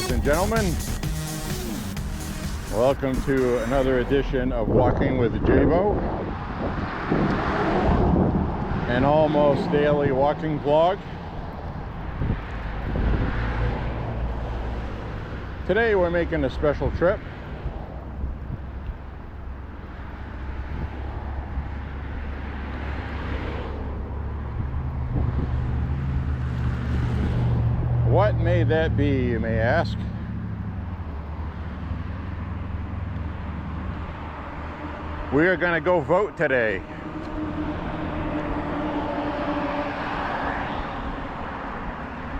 ladies and gentlemen. Welcome to another edition of Walking with J.Beau, an almost daily walking vlog. Today we're making a special trip. What may that be, you may ask? We are going to go vote today.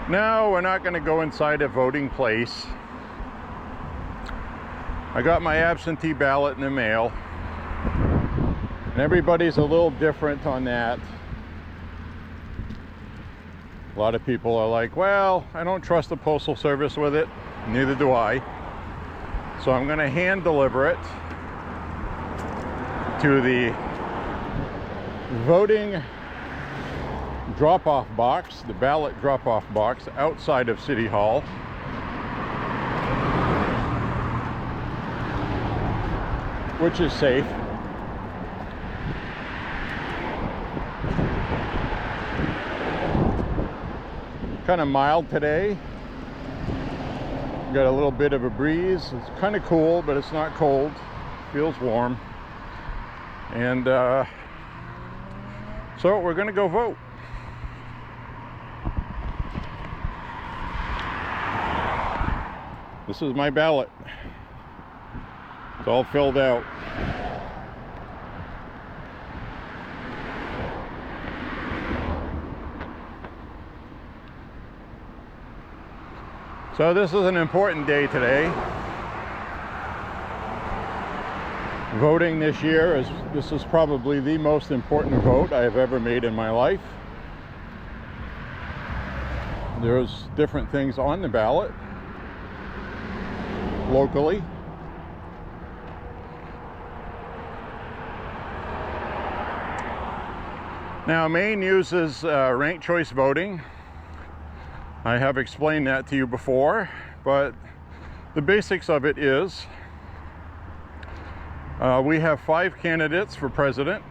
No, we're not going to go inside a voting place. I got my absentee ballot in the mail, and everybody's a little different on that. A lot of people are like, well, I don't trust the Postal Service with it. Neither do I. So I'm going to hand deliver it to the voting drop-off box, the ballot drop-off box outside of City Hall. Which is safe. Kind of mild today. Got a little bit of a breeze. It's kind of cool, but it's not cold. Feels warm. And so we're going to go vote. This is my ballot. It's all filled out. So this is an important day today. Voting this year this is probably the most important vote I have ever made in my life. There's different things on the ballot locally. Now, Maine uses ranked choice voting. I have explained that to you before, but the basics of it is we have 5 candidates for president.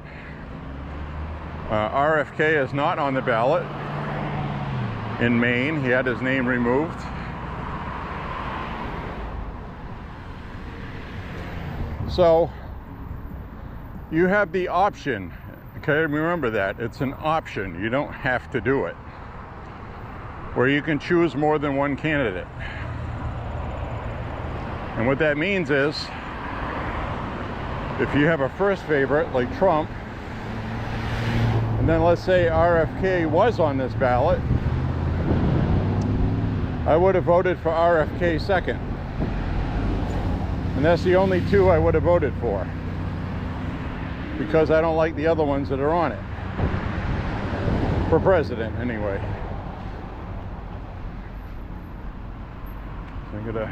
RFK is not on the ballot in Maine. He had his name removed. So you have the option, okay? Remember that, it's an option. You don't have to do it. Where you can choose more than one candidate. And what that means is, if you have a first favorite, like Trump, and then let's say RFK was on this ballot, I would have voted for RFK second. And that's the only 2 I would have voted for, because I don't like the other ones that are on it. For president, anyway. I gotta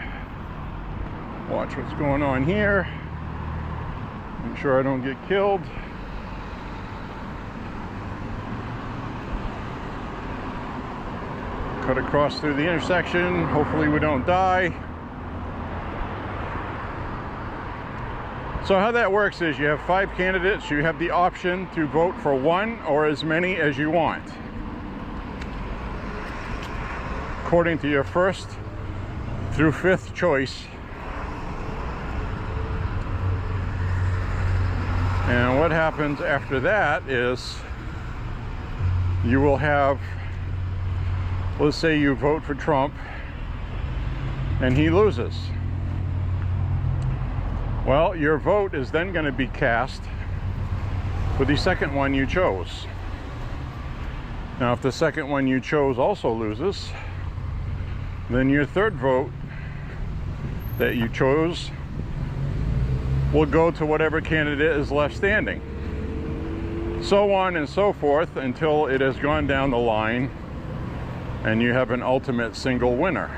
watch what's going on here. Make sure I don't get killed. Cut across through the intersection. Hopefully we don't die. So how that works is you have 5 candidates. You have the option to vote for one or as many as you want, according to your first through 5th choice. And what happens after that is you will have, let's say you vote for Trump and he loses. Well, your vote is then going to be cast for the second one you chose. Now, if the second one you chose also loses, then your third vote that you chose will go to whatever candidate is left standing. So on and so forth until it has gone down the line and you have an ultimate single winner.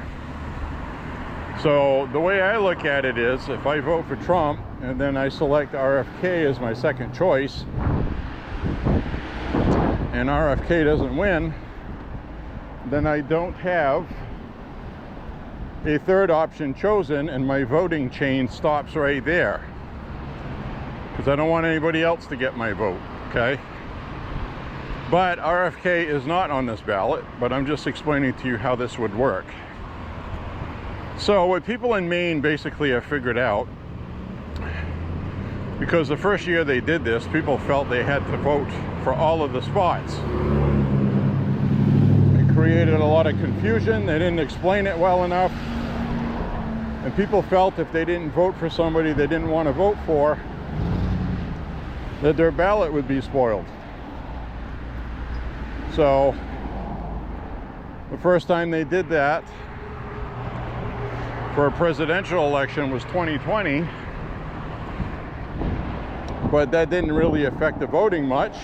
So the way I look at it is, if I vote for Trump and then I select RFK as my second choice, and RFK doesn't win, then I don't have a third option chosen, and my voting chain stops right there, because I don't want anybody else to get my vote, okay? But RFK is not on this ballot, but I'm just explaining to you how this would work. So what people in Maine basically have figured out, because the first year they did this, people felt they had to vote for all of the spots. It created a lot of confusion. They didn't explain it well enough. And people felt if they didn't vote for somebody they didn't want to vote for, that their ballot would be spoiled. So the first time they did that for a presidential election was 2020, but that didn't really affect the voting much,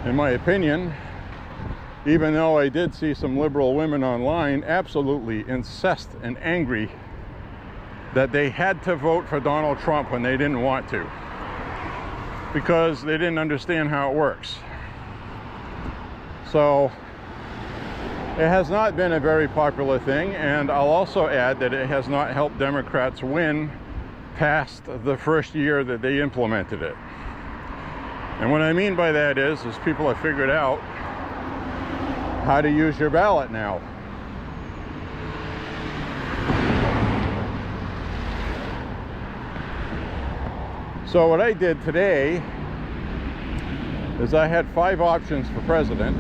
in my opinion, even though I did see some liberal women online absolutely incensed and angry that they had to vote for Donald Trump when they didn't want to, because they didn't understand how it works. So it has not been a very popular thing, and I'll also add that it has not helped Democrats win past the first year that they implemented it. And what I mean by that is people have figured out how to use your ballot now. So what I did today is I had 5 options for president,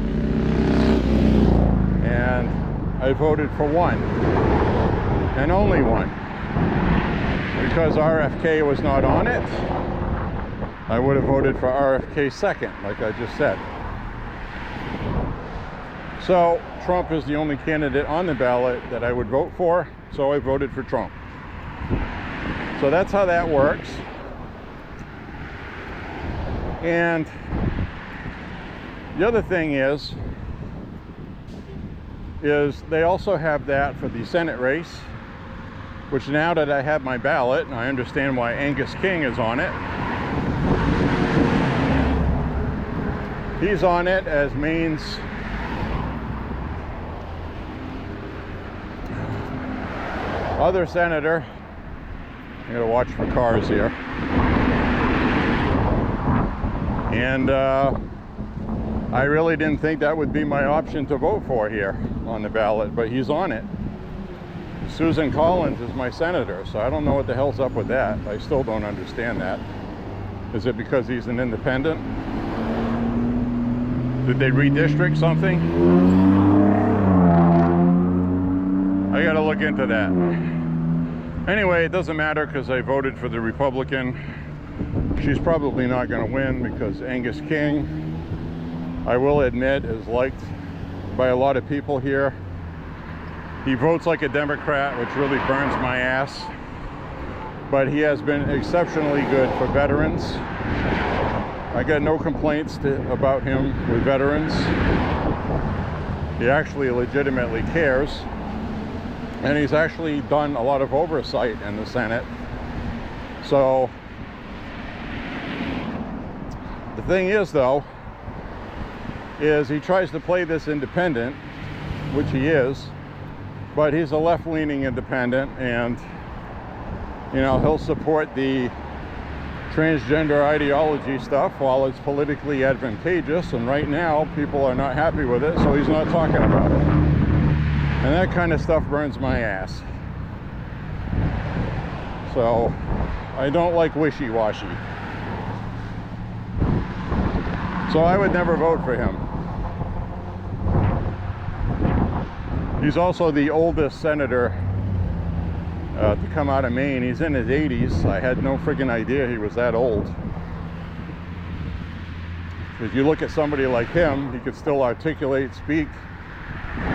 and I voted for one, and only one. Because RFK was not on it, I would have voted for RFK second, like I just said. So Trump is the only candidate on the ballot that I would vote for, so I voted for Trump. So that's how that works. And the other thing is they also have that for the Senate race, which now that I have my ballot, and I understand why Angus King is on it. He's on it as Maine's other senator. I gotta watch for cars here. And I really didn't think that would be my option to vote for here on the ballot, but he's on it. Susan Collins is my senator, so I don't know what the hell's up with that. I still don't understand that. Is it because he's an independent? Did they redistrict something? I gotta look into that. Anyway, it doesn't matter because I voted for the Republican. She's probably not gonna win because Angus King, I will admit, is liked by a lot of people here. He votes like a Democrat, which really burns my ass. But he has been exceptionally good for veterans. I got no complaints about him with veterans. He actually legitimately cares. And he's actually done a lot of oversight in the Senate. So, the thing is though, is he tries to play this independent, which he is, but he's a left-leaning independent, and you know, he'll support the transgender ideology stuff while it's politically advantageous, and right now people are not happy with it, so he's not talking about it. And that kind of stuff burns my ass. So I don't like wishy-washy. So I would never vote for him. He's also the oldest senator to come out of Maine. He's in his 80s. I had no friggin' idea he was that old. If you look at somebody like him, he could still articulate, speak.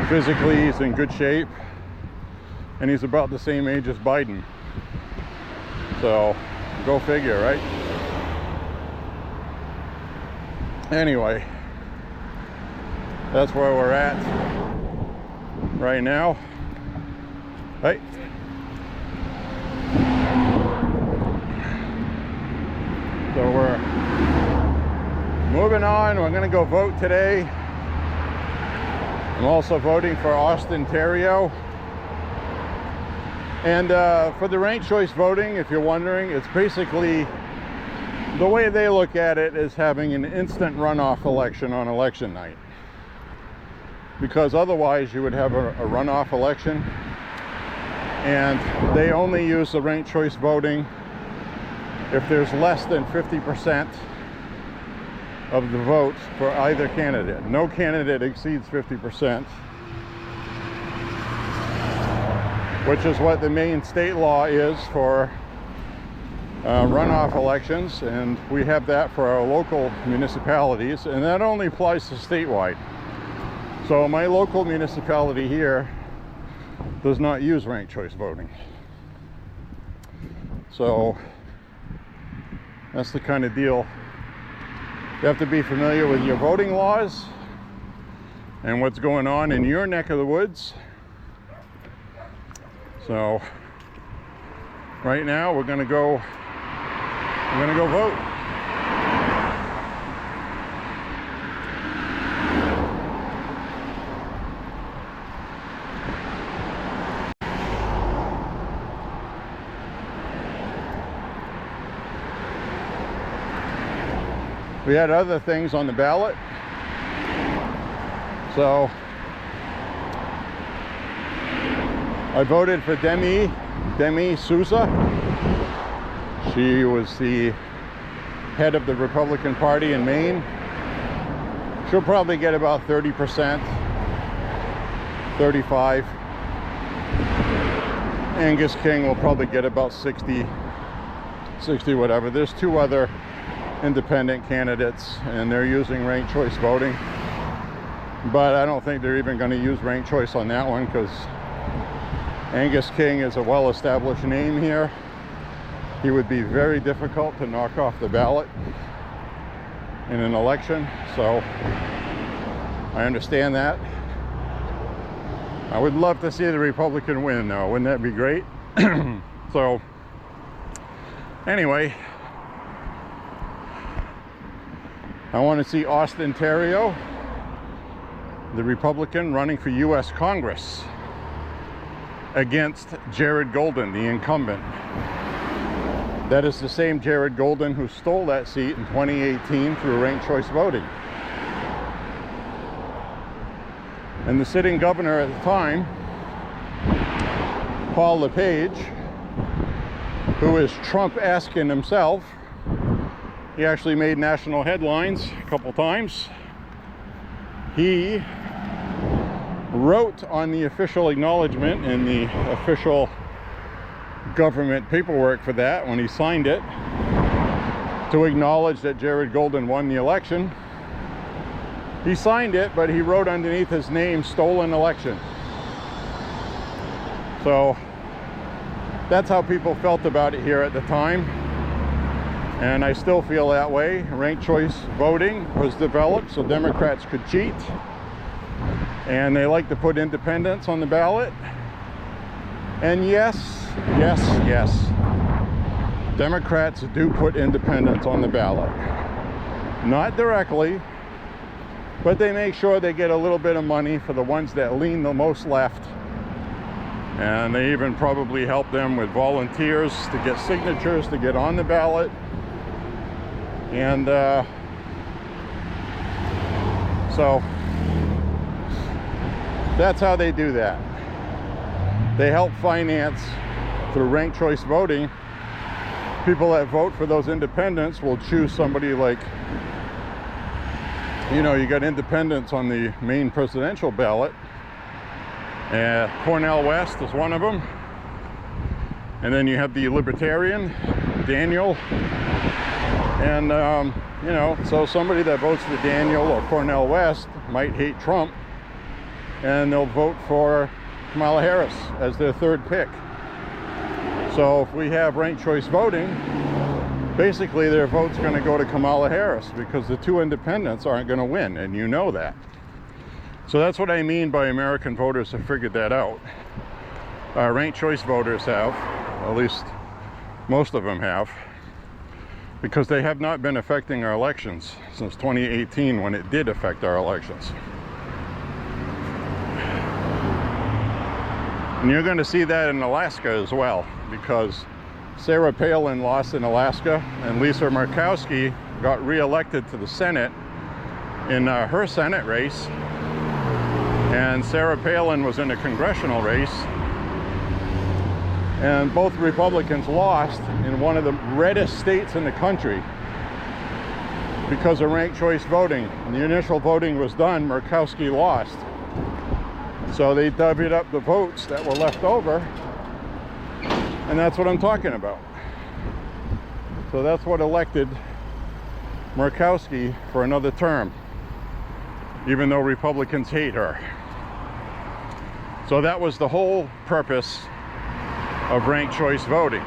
Physically, he's in good shape. And he's about the same age as Biden. So, go figure, right? Anyway, that's where we're at right now. Hey. So we're moving on. We're going to go vote today. I'm also voting for Austin Terrio And for the ranked choice voting, if you're wondering, it's basically, the way they look at it is having an instant runoff election on election night. Because otherwise you would have a runoff election, and they only use the ranked choice voting if there's less than 50% of the votes for either candidate. No candidate exceeds 50%. Which is what the Maine state law is for runoff elections, and we have that for our local municipalities, and that only applies to statewide. So my local municipality here does not use ranked choice voting. So that's the kind of deal. You have to be familiar with your voting laws and what's going on in your neck of the woods. So right now we're gonna go vote. We had other things on the ballot. So I voted for Demi Souza. She was the head of the Republican Party in Maine. She'll probably get about 30%, 35. Angus King will probably get about 60 whatever. There's two other independent candidates, and they're using ranked choice voting. But I don't think they're even going to use ranked choice on that one, because Angus King is a well-established name here. He would be very difficult to knock off the ballot in an election, so I understand that. I would love to see the Republican win, though. Wouldn't that be great? So anyway, I want to see Austin Terrio, the Republican, running for U.S. Congress against Jared Golden, the incumbent. That is the same Jared Golden who stole that seat in 2018 through ranked choice voting. And the sitting governor at the time, Paul LePage, who is Trump-asking himself, he actually made national headlines a couple times. He wrote on the official acknowledgement in the official government paperwork for that, when he signed it, to acknowledge that Jared Golden won the election. He signed it, but he wrote underneath his name, "Stolen election." So that's how people felt about it here at the time. And I still feel that way. Ranked choice voting was developed so Democrats could cheat. And they like to put independents on the ballot. And yes, Democrats do put independents on the ballot. Not directly, but they make sure they get a little bit of money for the ones that lean the most left. And they even probably help them with volunteers to get signatures to get on the ballot. And so that's how they do that. They help finance through ranked choice voting. People that vote for those independents will choose somebody like, you know, you got independents on the Maine presidential ballot. Cornel West is one of them. And then you have the Libertarian, Daniel. And, you know, so somebody that votes for Daniel or Cornel West might hate Trump, and they'll vote for Kamala Harris as their third pick. So if we have ranked choice voting, basically their vote's going to go to Kamala Harris, because the two independents aren't going to win, and you know that. So that's what I mean by American voters have figured that out. Ranked choice voters have, at least most of them have, because they have not been affecting our elections since 2018, when it did affect our elections. And you're going to see that in Alaska as well, because Sarah Palin lost in Alaska and Lisa Murkowski got re-elected to the Senate in her Senate race, and Sarah Palin was in a congressional race, and both Republicans lost in one of the reddest states in the country because of ranked choice voting. When the initial voting was done, Murkowski lost. So they divvied up the votes that were left over, and that's what I'm talking about. So that's what elected Murkowski for another term, even though Republicans hate her. So that was the whole purpose of ranked choice voting.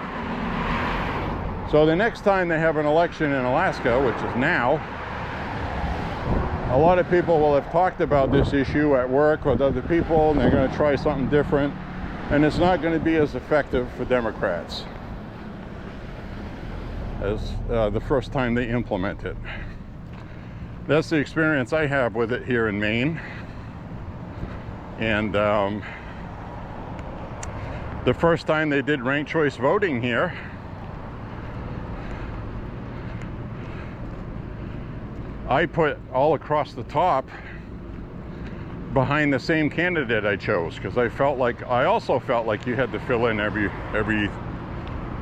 So the next time they have an election in Alaska, which is now, a lot of people will have talked about this issue at work with other people, and they're going to try something different, and it's not going to be as effective for Democrats as the first time they implement it. That's the experience I have with it here in Maine. And the first time they did ranked choice voting here, I put all across the top behind the same candidate I chose, because I also felt like you had to fill in every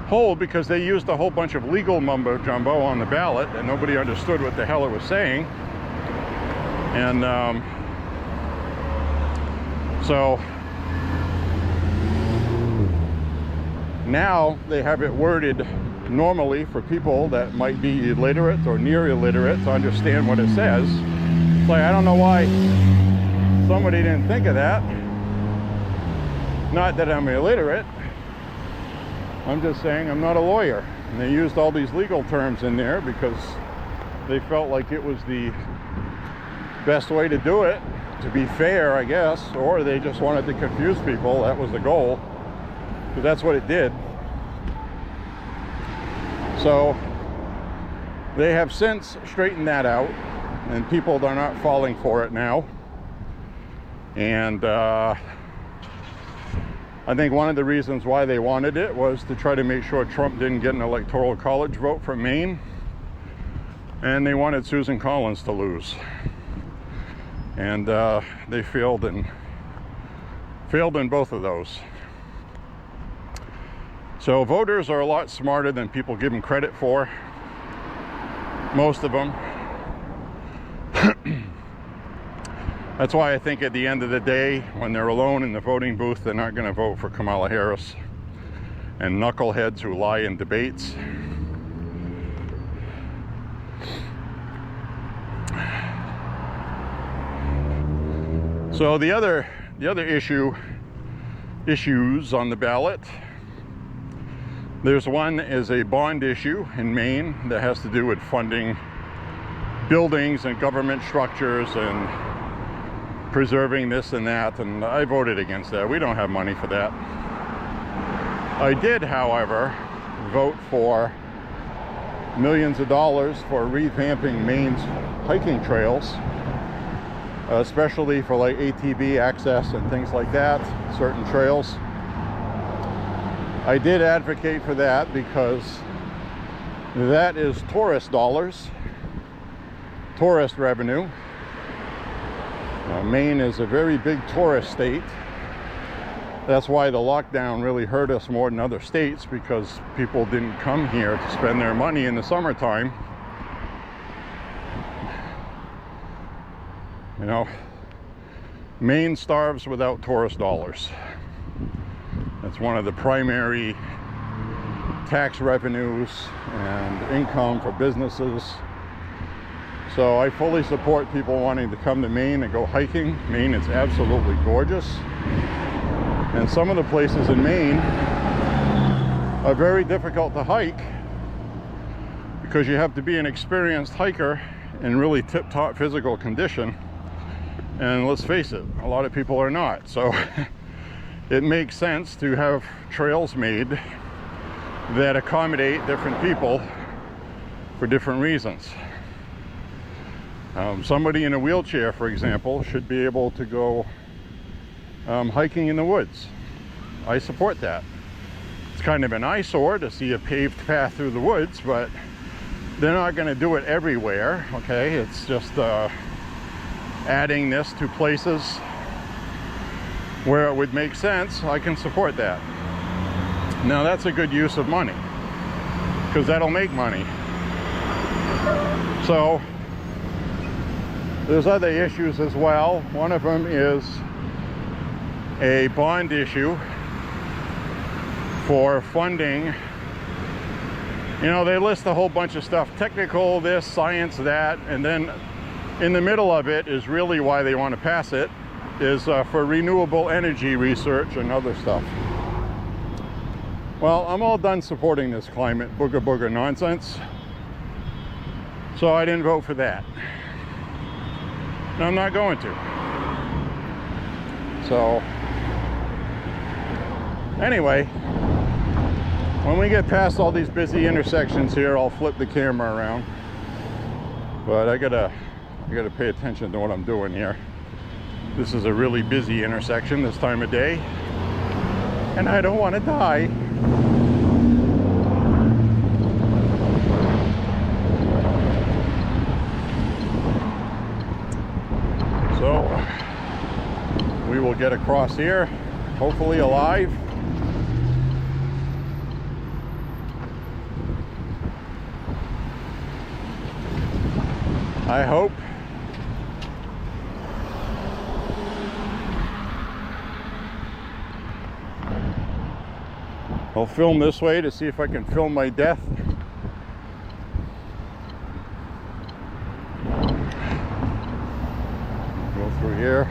hole, because they used a whole bunch of legal mumbo jumbo on the ballot and nobody understood what the hell it was saying. And so now they have it worded normally for people that might be illiterate or near illiterate to understand what it says. It's like, I don't know why somebody didn't think of that. Not that I'm illiterate, I'm just saying I'm not a lawyer. And they used all these legal terms in there because they felt like it was the best way to do it, to be fair, I guess, or they just wanted to confuse people. That was the goal, because that's what it did. So they have since straightened that out, and people are not falling for it now. And I think one of the reasons why they wanted it was to try to make sure Trump didn't get an electoral college vote from Maine, and they wanted Susan Collins to lose. And they failed in both of those. So voters are a lot smarter than people give them credit for. Most of them. That's why I think at the end of the day, when they're alone in the voting booth, they're not going to vote for Kamala Harris and knuckleheads who lie in debates. So the other issues on the ballot, there's one is a bond issue in Maine that has to do with funding buildings and government structures and preserving this and that, and I voted against that. We don't have money for that. I did, however, vote for millions of dollars for revamping Maine's hiking trails, especially for like ATV access and things like that, certain trails. I did advocate for that because that is tourist dollars, tourist revenue. Maine is a very big tourist state. That's why the lockdown really hurt us more than other states, because people didn't come here to spend their money in the summertime. You know, Maine starves without tourist dollars. That's one of the primary tax revenues and income for businesses. So I fully support people wanting to come to Maine and go hiking. Maine is absolutely gorgeous. And some of the places in Maine are very difficult to hike because you have to be an experienced hiker in really tip-top physical condition. And let's face it, a lot of people are not. So it makes sense to have trails made that accommodate different people for different reasons. Somebody in a wheelchair, for example, should be able to go hiking in the woods. I support that. It's kind of an eyesore to see a paved path through the woods, but they're not going to do it everywhere, okay? It's just adding this to places where it would make sense. I can support that. Now that's a good use of money, because that'll make money. So there's other issues as well. One of them is a bond issue for funding. You know, they list a whole bunch of stuff, technical, this, science, that, and then in the middle of it is really why they want to pass it, is for renewable energy research and other stuff. Well, I'm all done supporting this climate booger nonsense, so I didn't vote for that. And I'm not going to. So, anyway, when we get past all these busy intersections here, I'll flip the camera around. But I gotta pay attention to what I'm doing here. This is a really busy intersection this time of day, and I don't want to die. So we will get across here, hopefully alive. I hope. I'll film this way to see if I can film my death. Go through here.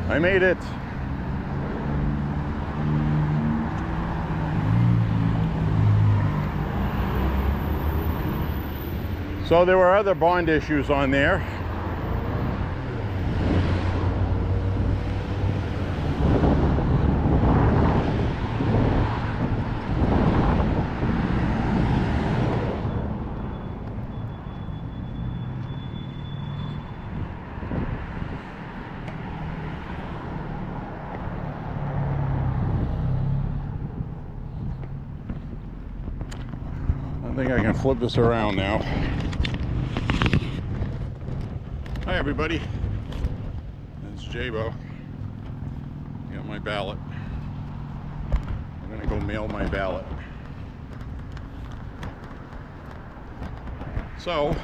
I made it. So there were other bond issues on there. I think I can flip this around now. Hi everybody, it's J.Beau. Got my ballot. I'm gonna go mail my ballot. So,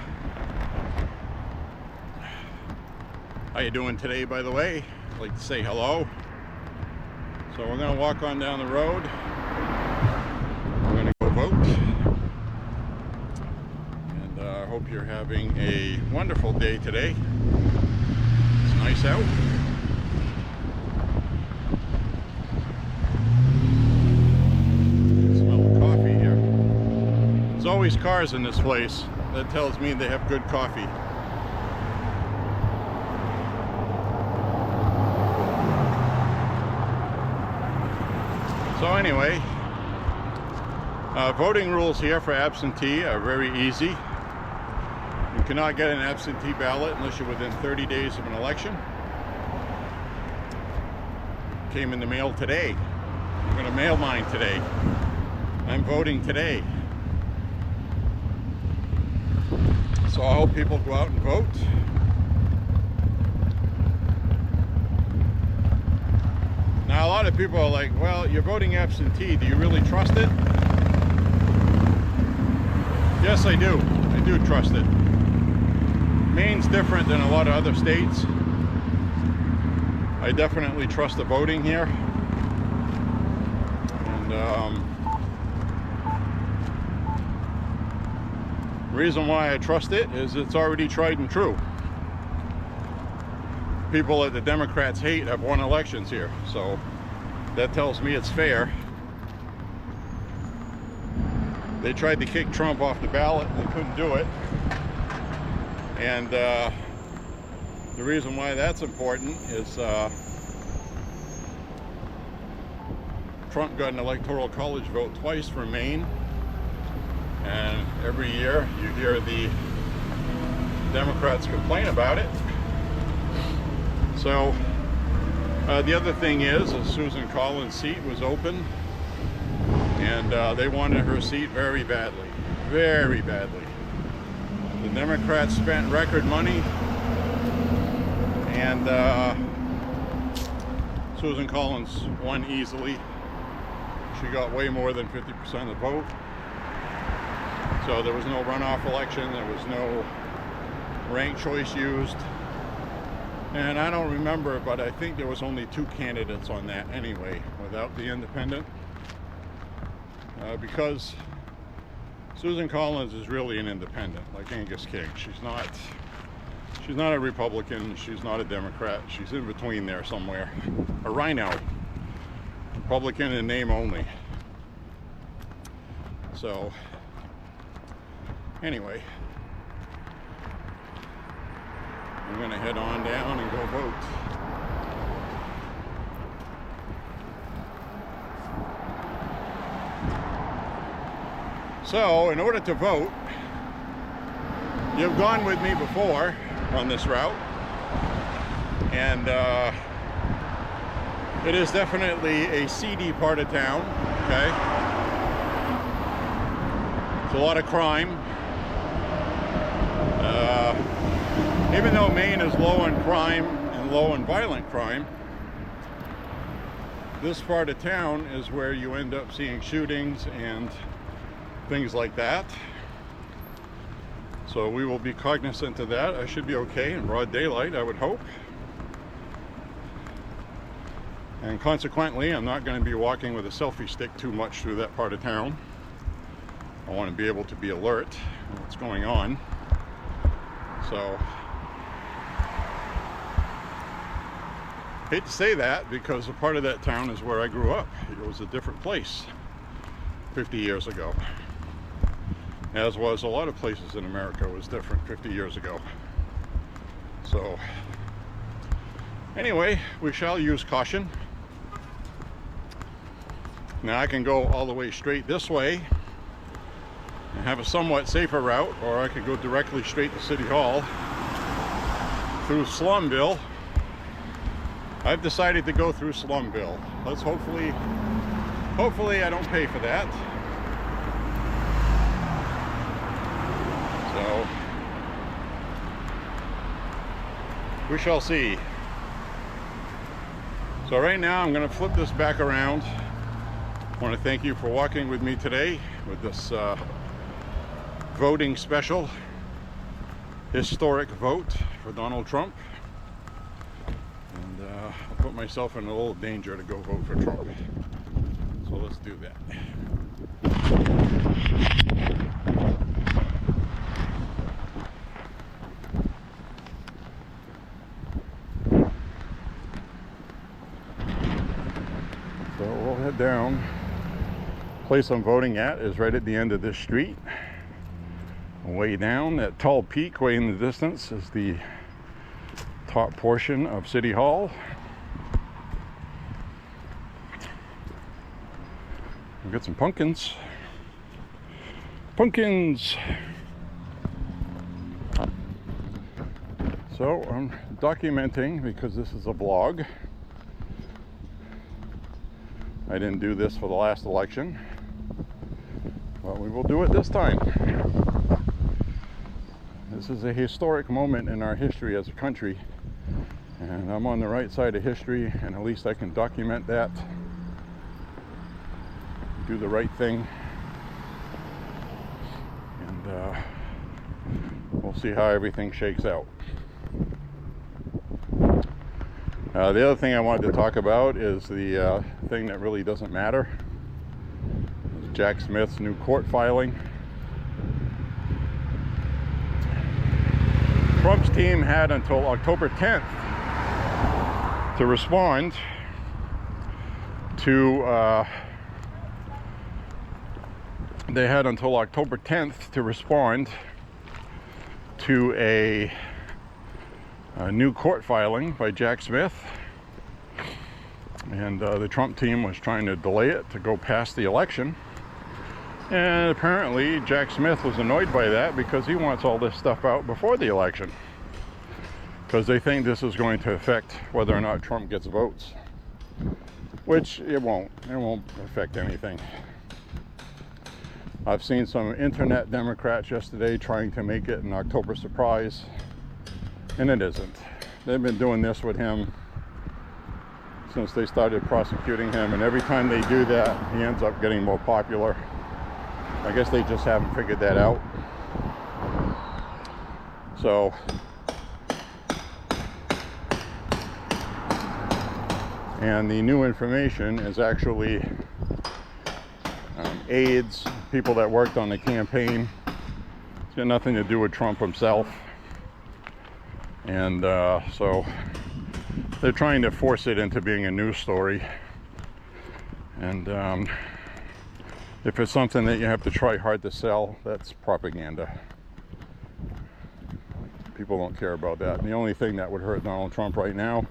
how you doing today, by the way? I'd like to say hello. So we're gonna walk on down the road. We're gonna go vote. I hope you're having a wonderful day today. It's nice out. I can smell the coffee here. There's always cars in this place. That tells me they have good coffee. So anyway, voting rules here for absentee are very easy. You cannot get an absentee ballot unless you're within 30 days of an election. Came in the mail today. I'm going to mail mine today. I'm voting today. So I hope people go out and vote. Now a lot of people are like, well, you're voting absentee. Do you really trust it? Yes, I do. I do trust it. Maine's different than a lot of other states. I definitely trust the voting here. And the reason why I trust it is it's already tried and true. People that the Democrats hate have won elections here, so that tells me it's fair. They tried to kick Trump off the ballot, they couldn't do it. And the reason why that's important is Trump got an electoral college vote twice for Maine, and every year you hear the Democrats complain about it. So The other thing is Susan Collins' seat was open, and they wanted her seat very badly, very badly. The Democrats spent record money, and Susan Collins won easily. She got way more than 50% of the vote. So there was no runoff election, there was no ranked choice used. And I don't remember, but I think there was only 2 candidates on that anyway, without the independent. Because Susan Collins is really an independent, like Angus King. She's not a Republican, she's not a Democrat, she's in between there somewhere. A rhino. Republican in name only. So, anyway, I'm going to head on down and go vote. So, in order to vote, you've gone with me before on this route, and it is definitely a seedy part of town, okay? It's a lot of crime. Even though Maine is low on crime and low on violent crime, this part of town is where you end up seeing shootings and things like that. So we will be cognizant of that. I should be okay in broad daylight, I would hope. And consequently, I'm not going to be walking with a selfie stick too much through that part of town. I want to be able to be alert to what's going on. So, hate to say that, because a part of that town is where I grew up. It was a different place 50 years ago. As was a lot of places in America was different 50 years ago. So, anyway, we shall use caution. Now I can go all the way straight this way and have a somewhat safer route, or I could go directly straight to City Hall through Slumville. I've decided to go through Slumville. Let's hopefully I don't pay for that. So we shall see. So right now I'm going to flip this back around. I want to thank you for walking with me today with this voting special, historic vote for Donald Trump. And I'll put myself in a little danger to go vote for Trump. So let's do that. So we'll head down. The place I'm voting at is right at the end of this street. Way down, that tall peak way in the distance is the top portion of City Hall. We've got some pumpkins. Pumpkins! So I'm documenting because this is a vlog. I didn't do this for the last election, but we will do it this time. This is a historic moment in our history as a country, and I'm on the right side of history, and at least I can document that, do the right thing, and we'll see how everything shakes out. The other thing I wanted to talk about is the thing that really doesn't matter. Jack Smith's new court filing. Trump's team had until October 10th to respond to they had until October 10th to respond to a new court filing by Jack Smith, and the Trump team was trying to delay it to go past the election, and apparently Jack Smith was annoyed by that because he wants all this stuff out before the election. because they think this is going to affect whether or not Trump gets votes, which it won't. It won't affect anything. I've seen some internet Democrats yesterday trying to make it an October surprise, and it isn't. They've been doing this with him since they started prosecuting him, and every time they do that, he ends up getting more popular. I guess they just haven't figured that out. So and the new information is actually aides, people that worked on the campaign. It's got nothing to do with Trump himself. And so they're trying to force it into being a news story. And if it's something that you have to try hard to sell, that's propaganda. People don't care about that. And the only thing that would hurt Donald Trump right now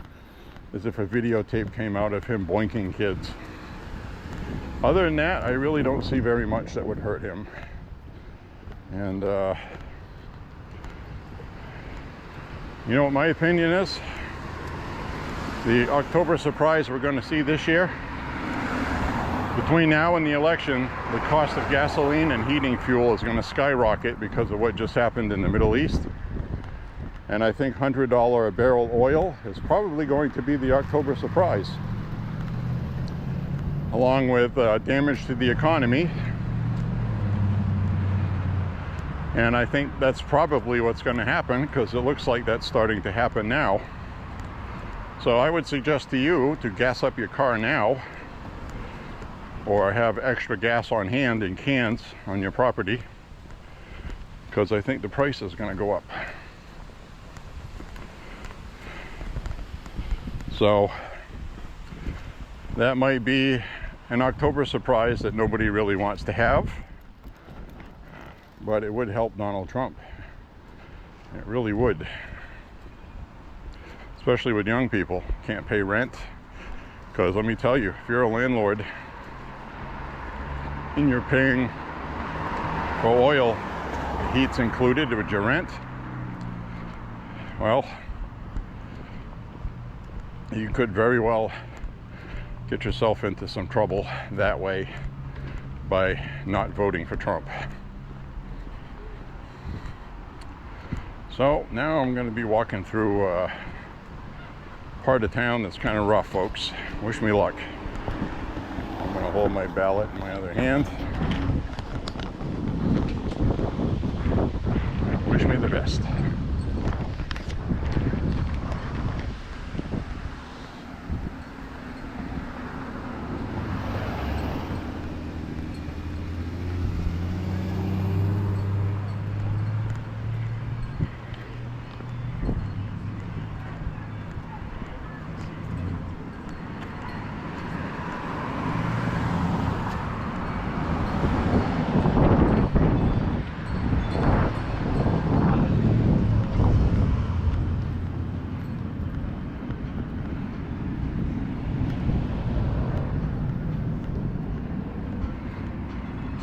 is if a videotape came out of him boinking kids. Other than that, I really don't see very much that would hurt him. And you know what my opinion is? The October surprise we're going to see this year, between now and the election, the cost of gasoline and heating fuel is going to skyrocket because of what just happened in the Middle East. And I think $100 a barrel oil is probably going to be the October surprise, along with damage to the economy. And I think that's probably what's going to happen, because it looks like that's starting to happen now. So I would suggest to you to gas up your car now, or have extra gas on hand in cans on your property, because I think the price is going to go up. So that might be an October surprise that nobody really wants to have, but it would help Donald Trump. It really would. Especially with young people. Can't pay rent. Because let me tell you, if you're a landlord and you're paying for oil, the heat's included with your rent, well, you could very well get yourself into some trouble that way by not voting for Trump. So now I'm going to be walking through a part of town that's kind of rough, folks. Wish me luck. I'm going to hold my ballot in my other hand. Wish me the best.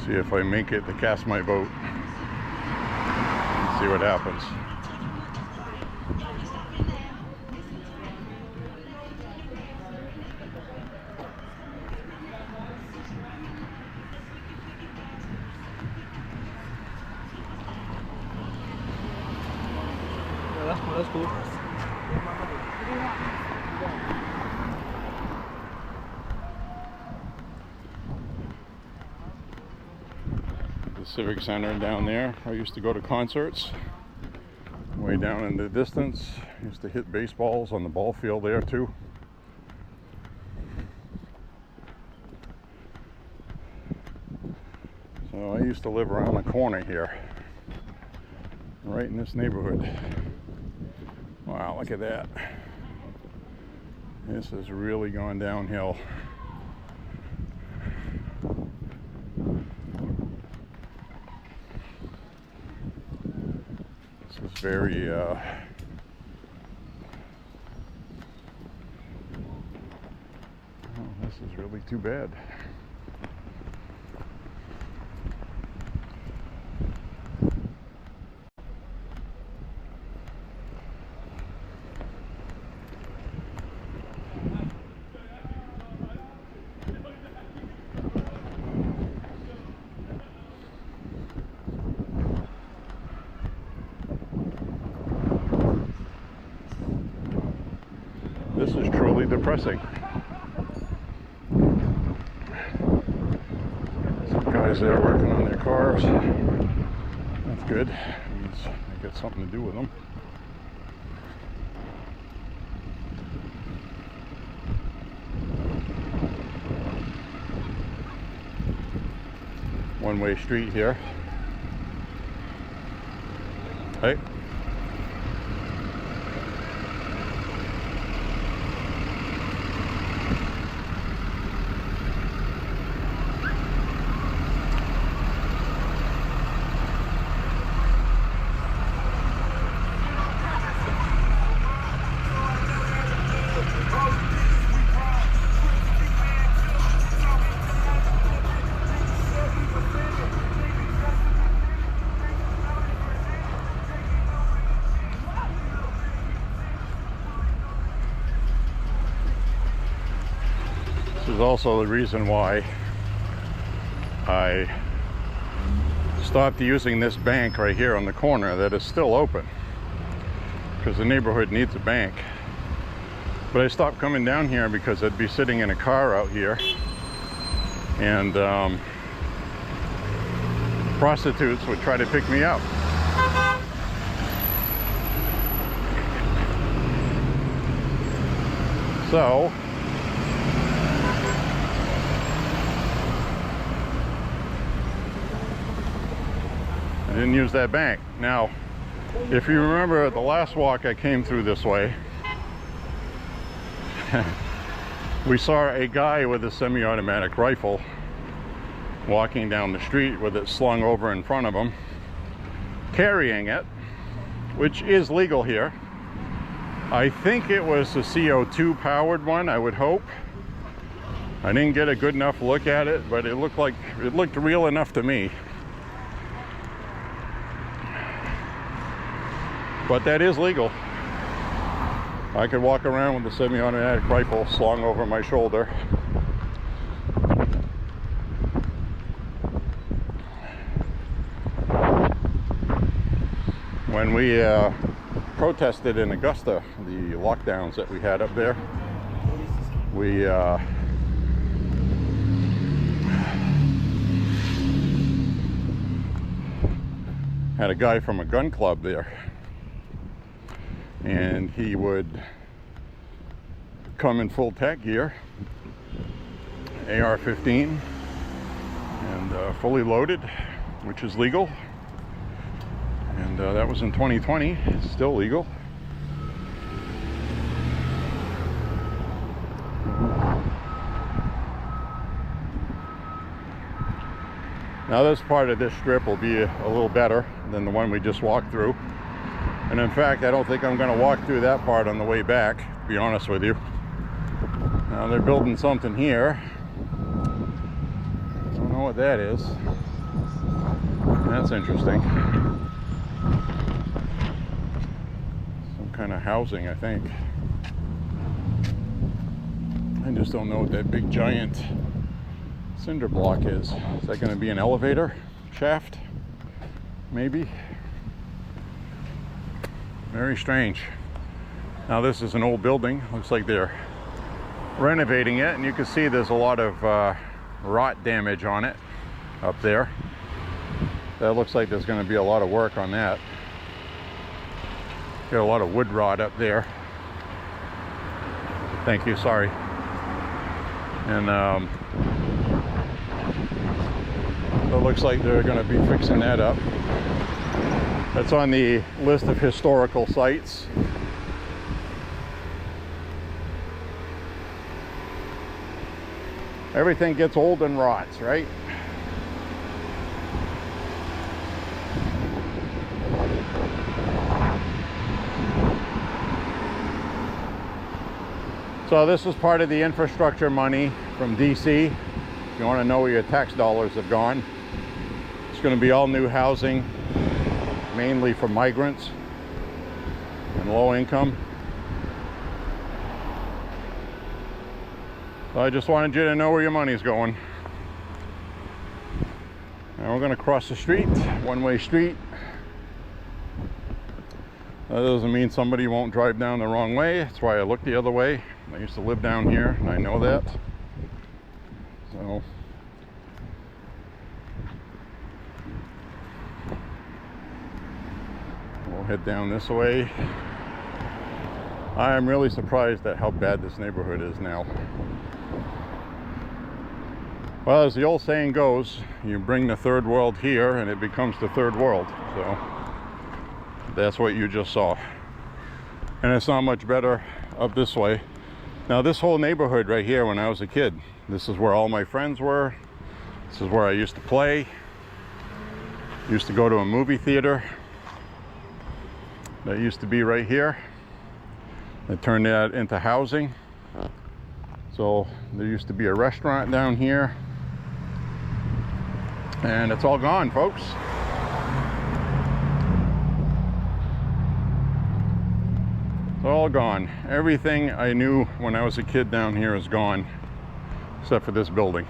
See if I make it to cast my vote. See what happens. That's cool. Civic Center down there. I used to go to concerts way down in the distance. Used to hit baseballs on the ball field there too. So I used to live around the corner here, right in this neighborhood. Wow, look at that. This has really gone downhill. This is very this is really too bad. really depressing. Some guys there working on their cars. That's good. Means they got something to do with them. One-way street here. Hey. This is also the reason why I stopped using this bank right here on the corner that is still open, because the neighborhood needs a bank. But I stopped coming down here because I'd be sitting in a car out here, and prostitutes would try to pick me up. So I didn't use that bank. Now, if you remember the last walk I came through this way, we saw a guy with a semi-automatic rifle walking down the street with it slung over in front of him, carrying it, which is legal here. I think it was a CO2 powered one, I would hope. I didn't get a good enough look at it, but it looked real enough to me. But that is legal. I could walk around with a semi-automatic rifle slung over my shoulder. When we protested in Augusta, the lockdowns that we had up there, we had a guy from a gun club there, and he would come in full tech gear, AR-15, and fully loaded, which is legal. And that was in 2020. It's still legal. Now this part of this strip will be a little better than the one we just walked through. And in fact, I don't think I'm going to walk through that part on the way back, to be honest with you. Now they're building something here. I don't know what that is. That's interesting. Some kind of housing, I think. I just don't know what that big giant cinder block is. Is that going to be an elevator shaft? Maybe. Very strange. Now this is an old building. Looks like they're renovating it, and you can see there's a lot of rot damage on it up there. That looks like there's going to be a lot of work on that. Got a lot of wood rot up there. Thank you, sorry. And it looks like they're going to be fixing that up. That's on the list of historical sites. Everything gets old and rots, right? So this is part of the infrastructure money from DC. If you want to know where your tax dollars have gone, it's going to be all new housing, mainly for migrants and low income. So I just wanted you to know where your money's going. Now we're going to cross the street, one-way street. That doesn't mean somebody won't drive down the wrong way. That's why I look the other way. I used to live down here, and I know that. So we'll head down this way. I am really surprised at how bad this neighborhood is now. Well, as the old saying goes, you bring the third world here and it becomes the third world. So that's what you just saw. And it's not much better up this way. Now this whole neighborhood right here, when I was a kid, this is where all my friends were. This is where I used to play. Used to go to a movie theater. That used to be right here. They turned that into housing. So there used to be a restaurant down here. And it's all gone, folks. It's all gone. Everything I knew when I was a kid down here is gone, except for this building.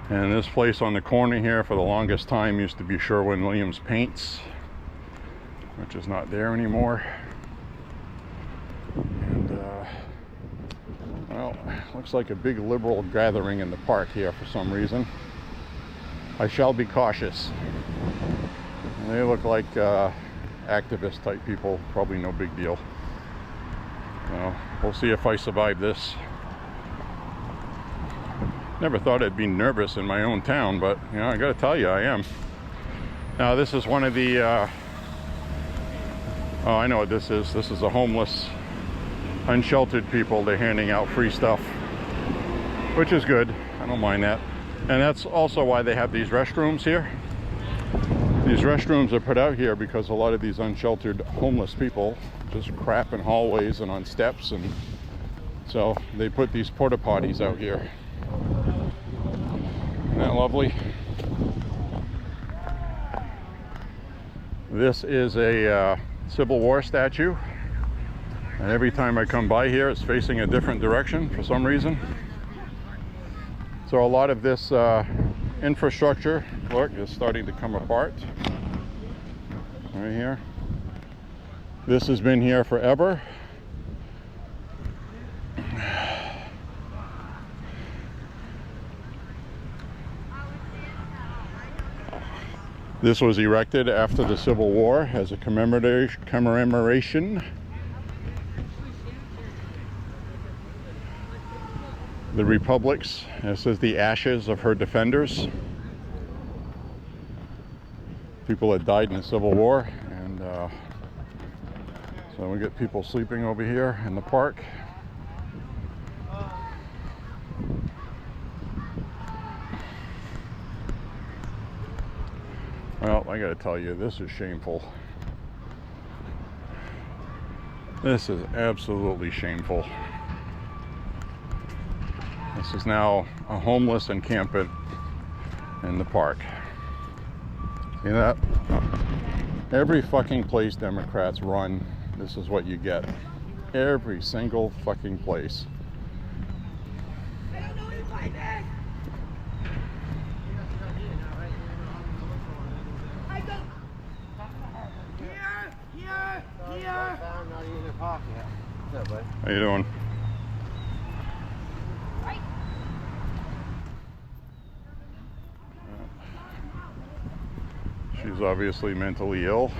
And this place on the corner here for the longest time used to be Sherwin-Williams Paints, which is not there anymore. And well, looks like a big liberal gathering in the park here for some reason. I shall be cautious. And they look like activist type people, probably no big deal. So we'll see if I survive this. Never thought I'd be nervous in my own town, but you know, I gotta tell you, I am. Now this is one of the oh, I know what this is. This is a homeless, unsheltered people. They're handing out free stuff, which is good. I don't mind that. And that's also why they have these restrooms here. These restrooms are put out here because a lot of these unsheltered homeless people just crap in hallways and on steps, and so they put these porta potties out here. Isn't that lovely? This is a Civil War statue, and every time I come by here it's facing a different direction for some reason. So a lot of this infrastructure, look, is starting to come apart right here. This has been here forever. This was erected after the Civil War as a commemoration. The Republic's, this is the ashes of her defenders. People that died in the Civil War, and so we get people sleeping over here in the park. Well, I gotta tell you, this is shameful. This is absolutely shameful. This is now a homeless encampment in the park. See that? Every fucking place Democrats run, this is what you get. Every single fucking place. I don't know where to find it. I go here. Not even in the park yet. Yeah, bud. How you doing? Right. She's obviously mentally ill.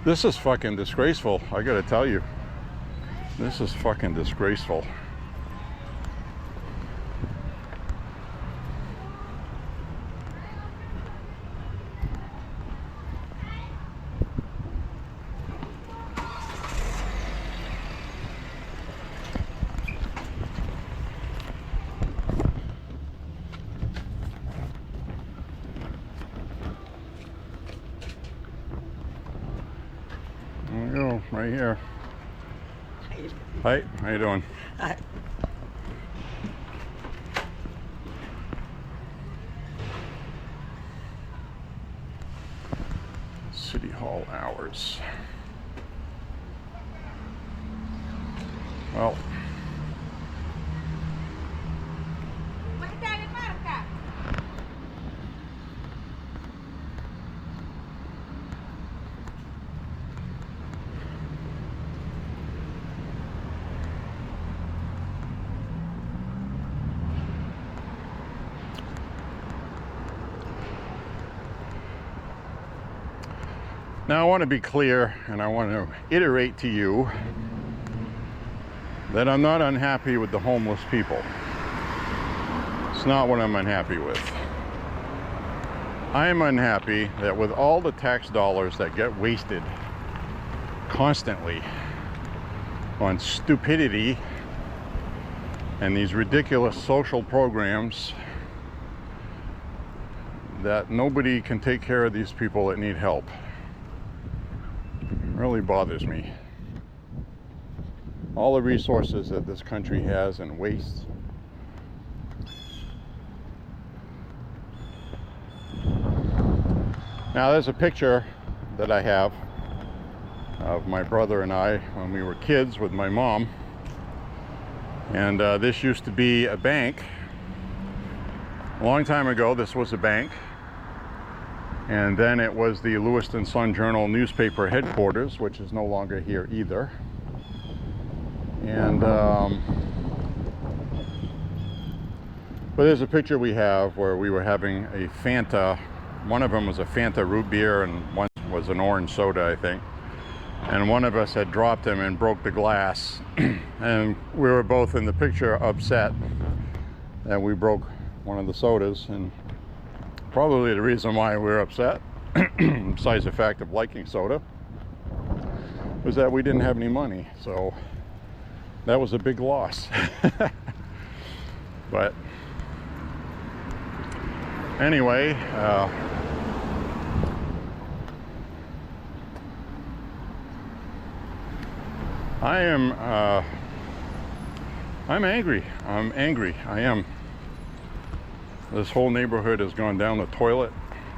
This is fucking disgraceful, I gotta tell you. This is fucking disgraceful. There we go, right here. Hi, how you doing? Hi. City Hall hours. Well, Now I want to be clear, and I want to iterate to you that I'm not unhappy with the homeless people. It's not what I'm unhappy with. I am unhappy that with all the tax dollars that get wasted constantly on stupidity and these ridiculous social programs, that nobody can take care of these people that need help. It really bothers me. All the resources that this country has and wastes. Now there's a picture that I have of my brother and I when we were kids with my mom. And this used to be a bank. A long time ago, this was a bank. And then it was the Lewiston Sun-Journal newspaper headquarters, which is no longer here either. And but there's a picture we have where we were having a Fanta. One of them was a Fanta root beer and one was an orange soda, I think. And one of us had dropped him and broke the glass. And we were both in the picture upset that we broke one of the sodas. And probably the reason why we were upset, besides the fact of liking soda, was that we didn't have any money. So that was a big loss. But anyway, I'm angry. I'm angry. I am. This whole neighborhood has gone down the toilet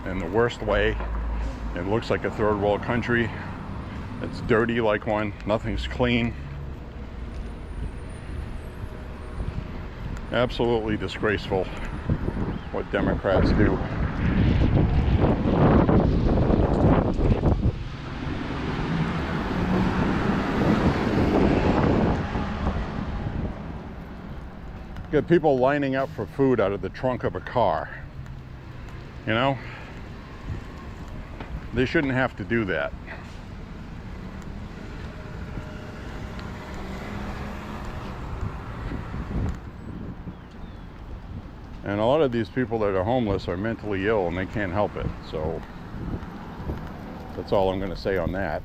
in the worst way. It looks like a third world country. It's dirty like one. Nothing's clean. Absolutely disgraceful what Democrats do. Got people lining up for food out of the trunk of a car. You know, they shouldn't have to do that. And a lot of these people that are homeless are mentally ill and they can't help it. So that's all I'm going to say on that.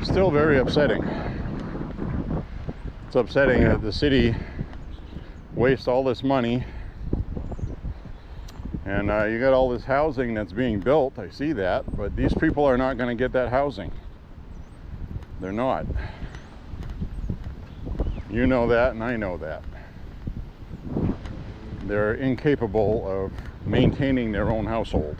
Still very upsetting. It's upsetting that the city wastes all this money. And you got all this housing that's being built, I see that, but these people are not going to get that housing. They're not. You know that, and I know that. They're incapable of maintaining their own household.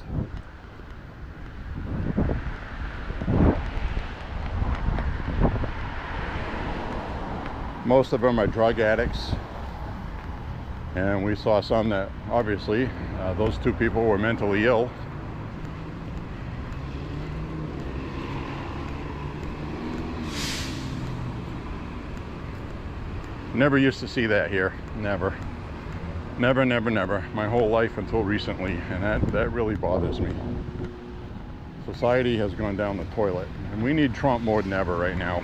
Most of them are drug addicts. And we saw some that, obviously, those two people were mentally ill. Never used to see that here. Never. Never, never, never. My whole life until recently. And that really bothers me. Society has gone down the toilet. And we need Trump more than ever right now.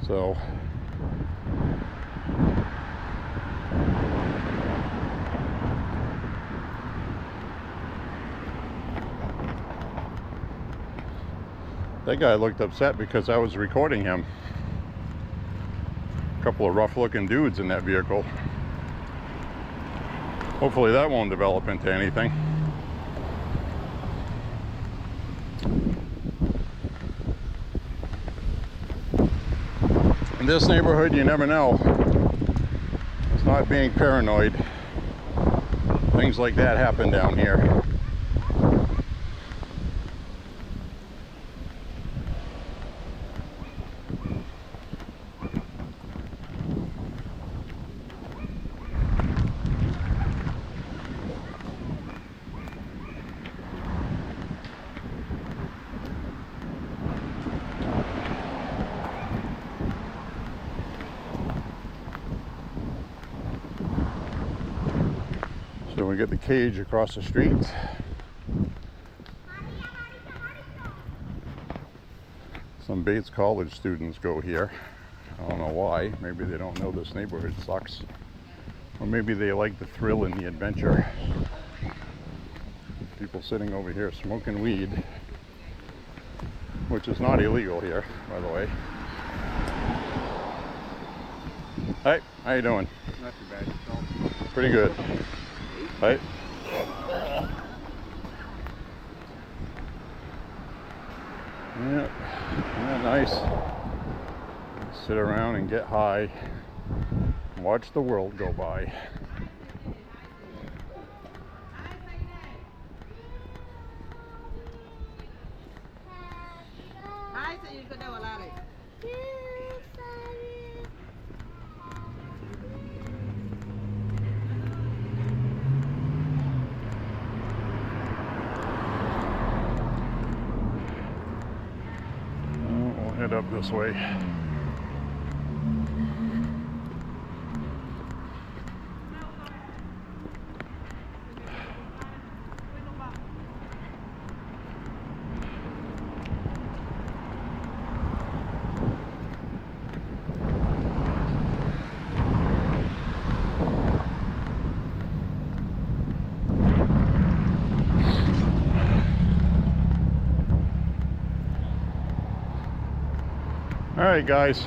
So that guy looked upset because I was recording him. A couple of rough looking dudes in that vehicle. Hopefully that won't develop into anything. In this neighborhood, you never know. It's not being paranoid. Things like that happen down here. Then we get the cage across the street. Some Bates College students go here. I don't know why. Maybe they don't know this neighborhood sucks. Or maybe they like the thrill and the adventure. People sitting over here smoking weed, which is not illegal here, by the way. Hi, how you doing? Not too bad. Yourself? Pretty good. Hi. Yeah, isn't that nice? Sit around and get high, and watch the world go by. We'll head up this way. All right, guys.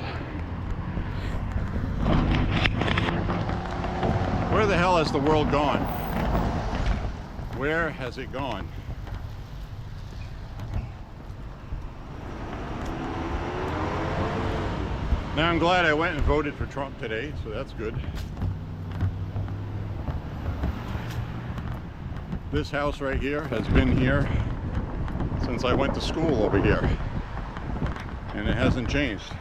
Where the hell has the world gone? Where has it gone? Now, I'm glad I went and voted for Trump today, so that's good. This house right here has been here since I went to school over here. And it hasn't changed.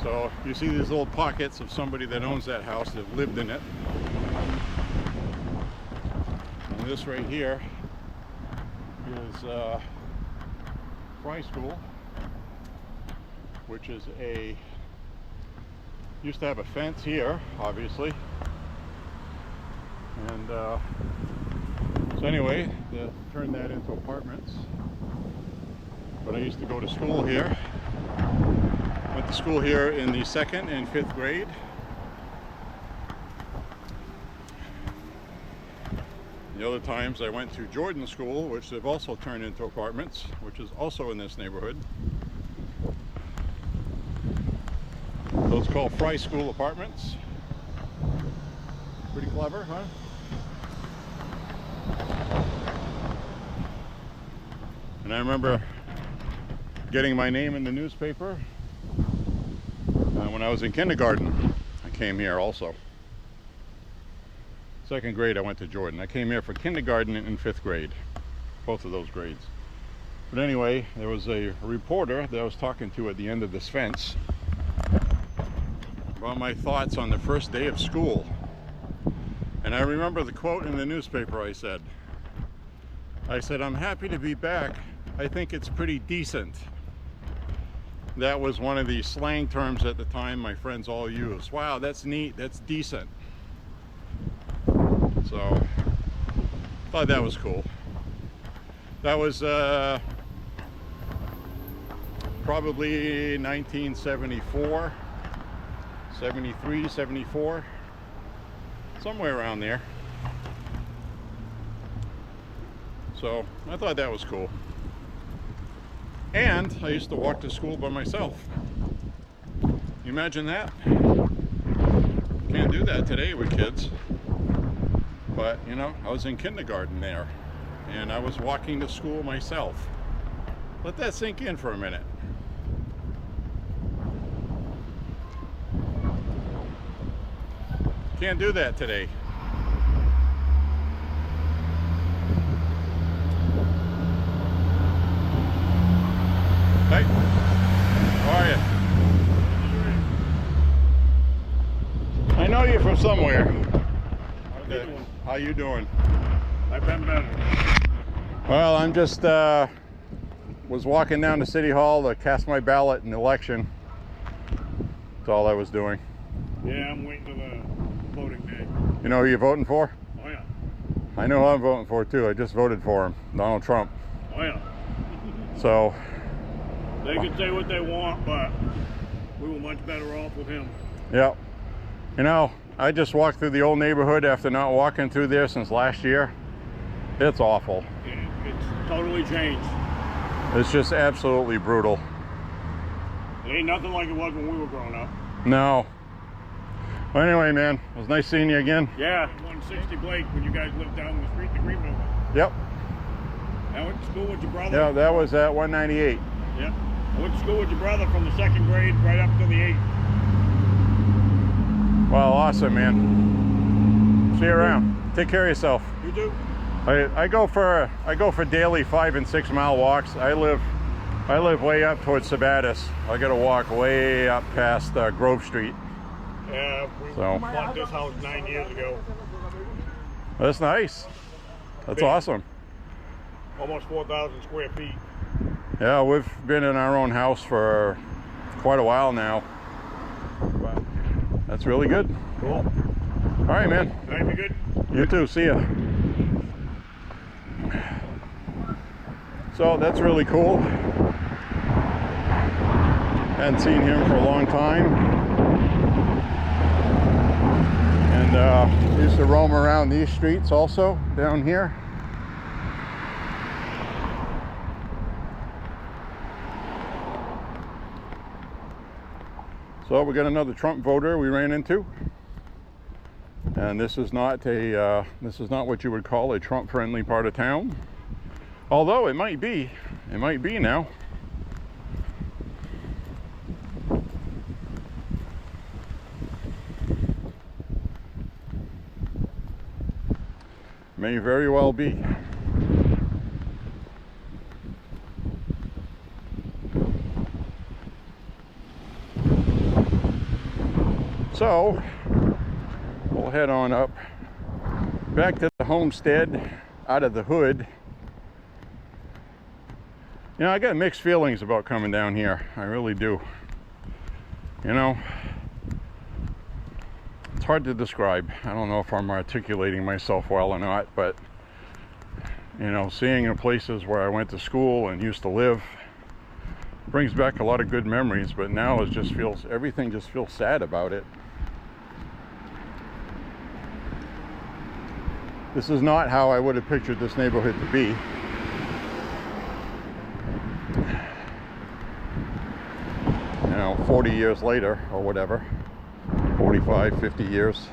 So you see these little pockets of somebody that owns that house that lived in it. And this right here is Fry School, which is used to have a fence here, obviously. And so anyway, they turned that into apartments. But I used to go to school here. Went to school here in the 2nd and 5th grade. The other times I went to Jordan School, which they've also turned into apartments, which is also in this neighborhood. Those called Fry School apartments. Pretty clever, huh? And I remember getting my name in the newspaper when I was in kindergarten. I came here also. 2nd grade I went to Jordan. I came here for kindergarten and 5th grade, both of those grades. But anyway, there was a reporter that I was talking to at the end of this fence about my thoughts on the first day of school. And I remember the quote in the newspaper. I said, I'm happy to be back. I think it's pretty decent. That was one of the slang terms at the time my friends all used. Wow, that's neat, that's decent. So, thought that was cool. That was probably 1974, 73, 74, somewhere around there. So, I thought that was cool. And I used to walk to school by myself. You imagine that? Can't do that today with kids. But, you know, I was in kindergarten there, and I was walking to school myself. Let that sink in for a minute. Can't do that today. Hey, how are you? I know you from somewhere. How you doing? I've been better. Well, I'm just was walking down to City Hall to cast my ballot in the election. That's all I was doing. Yeah, I'm waiting to voting day. You know who you're voting for? Oh yeah. I know who I'm voting for too. I just voted for him, Donald Trump. Oh yeah. So, They can say what they want, but we were much better off with him. yeah. You know, I just walked through the old neighborhood after not walking through there since last year. It's awful. It's totally changed. It's just absolutely brutal. It ain't nothing like it was when we were growing up. No. Well, anyway, man, it was nice seeing you again. Yeah. 160 Blake when you guys lived down the street in the Greenville. Yep. I went to school with your brother. Yeah, that was at 198. Yeah. I went to school with your brother from the 2nd grade right up to the 8th. Well, awesome, man. See you around. Take care of yourself. You do? I go for daily 5 and 6 mile walks. I live way up towards Sabatis. I got to walk way up past Grove Street. Yeah, we So. bought this house 9 years ago. That's nice. That's Big. awesome. Almost 4,000 square feet. Yeah, we've been in our own house for quite a while now. But that's really good. Cool. All right, man. That'd be good. You too. See ya. So that's really cool. Hadn't seen him for a long time. And used to roam around these streets also down here. So we got another Trump voter we ran into. And this is not what you would call a Trump-friendly part of town. Although it might be now. May very well be. So we'll head on up back to the homestead out of the hood. You know, I got mixed feelings about coming down here. I really do. You know, it's hard to describe. I don't know if I'm articulating myself well or not, but you know, seeing the places where I went to school and used to live brings back a lot of good memories, but now everything just feels sad about it. This is not how I would have pictured this neighborhood to be. You know, 40 years later or whatever, 45, 50 years.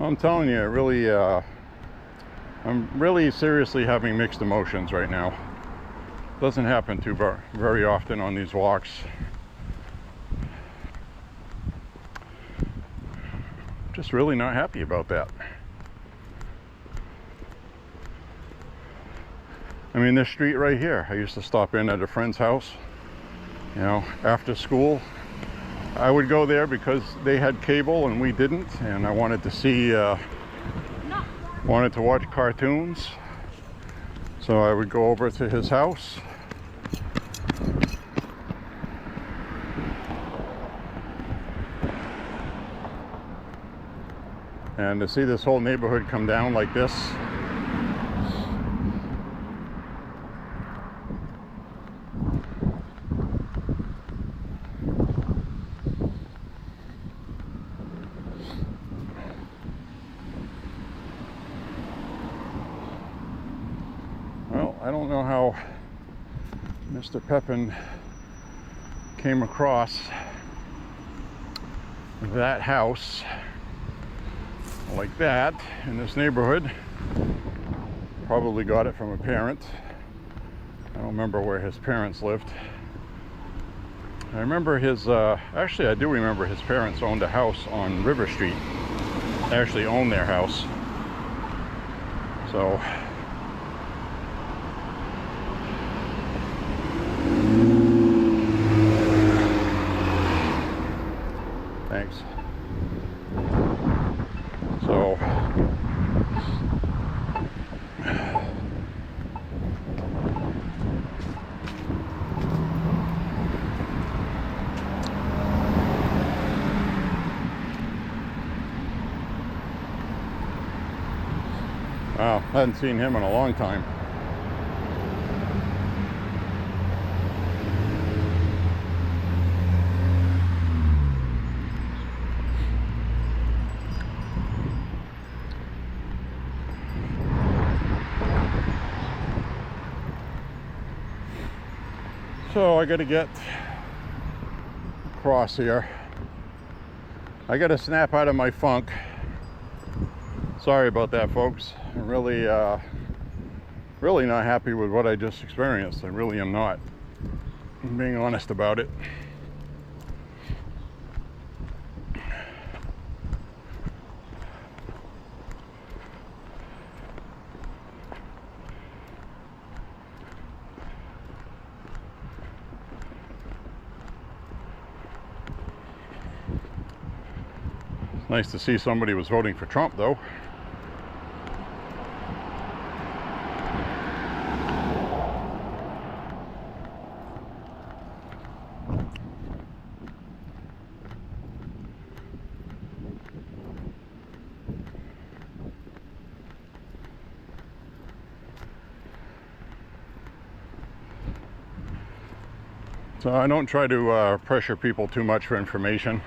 I'm telling you, I'm really seriously having mixed emotions right now. Doesn't happen too very often on these walks. Just really not happy about that. I mean, this street right here, I used to stop in at a friend's house, you know, after school. I would go there because they had cable and we didn't, and I wanted to see, wanted to watch cartoons. So I would go over to his house. And to see this whole neighborhood come down like this. I don't know how Mr. Pepin came across that house like that in this neighborhood. Probably got it from a parent. I don't remember where his parents lived. I remember actually I do remember his parents owned a house on River Street. They actually owned their house. So thanks. So wow, hadn't seen him in a long time. So I gotta get across here. I gotta snap out of my funk. Sorry about that, folks. I'm really not happy with what I just experienced. I really am not. I'm being honest about it. It's nice to see somebody was voting for Trump, though. So I don't try to pressure people too much for information.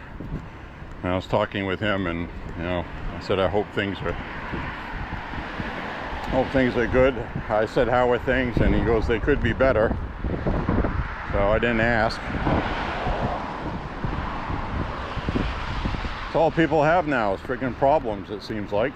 And I was talking with him, and I said I hope things are good. I said, how are things? And he goes, they could be better. So I didn't ask. It's all people have now is freaking problems, it seems like.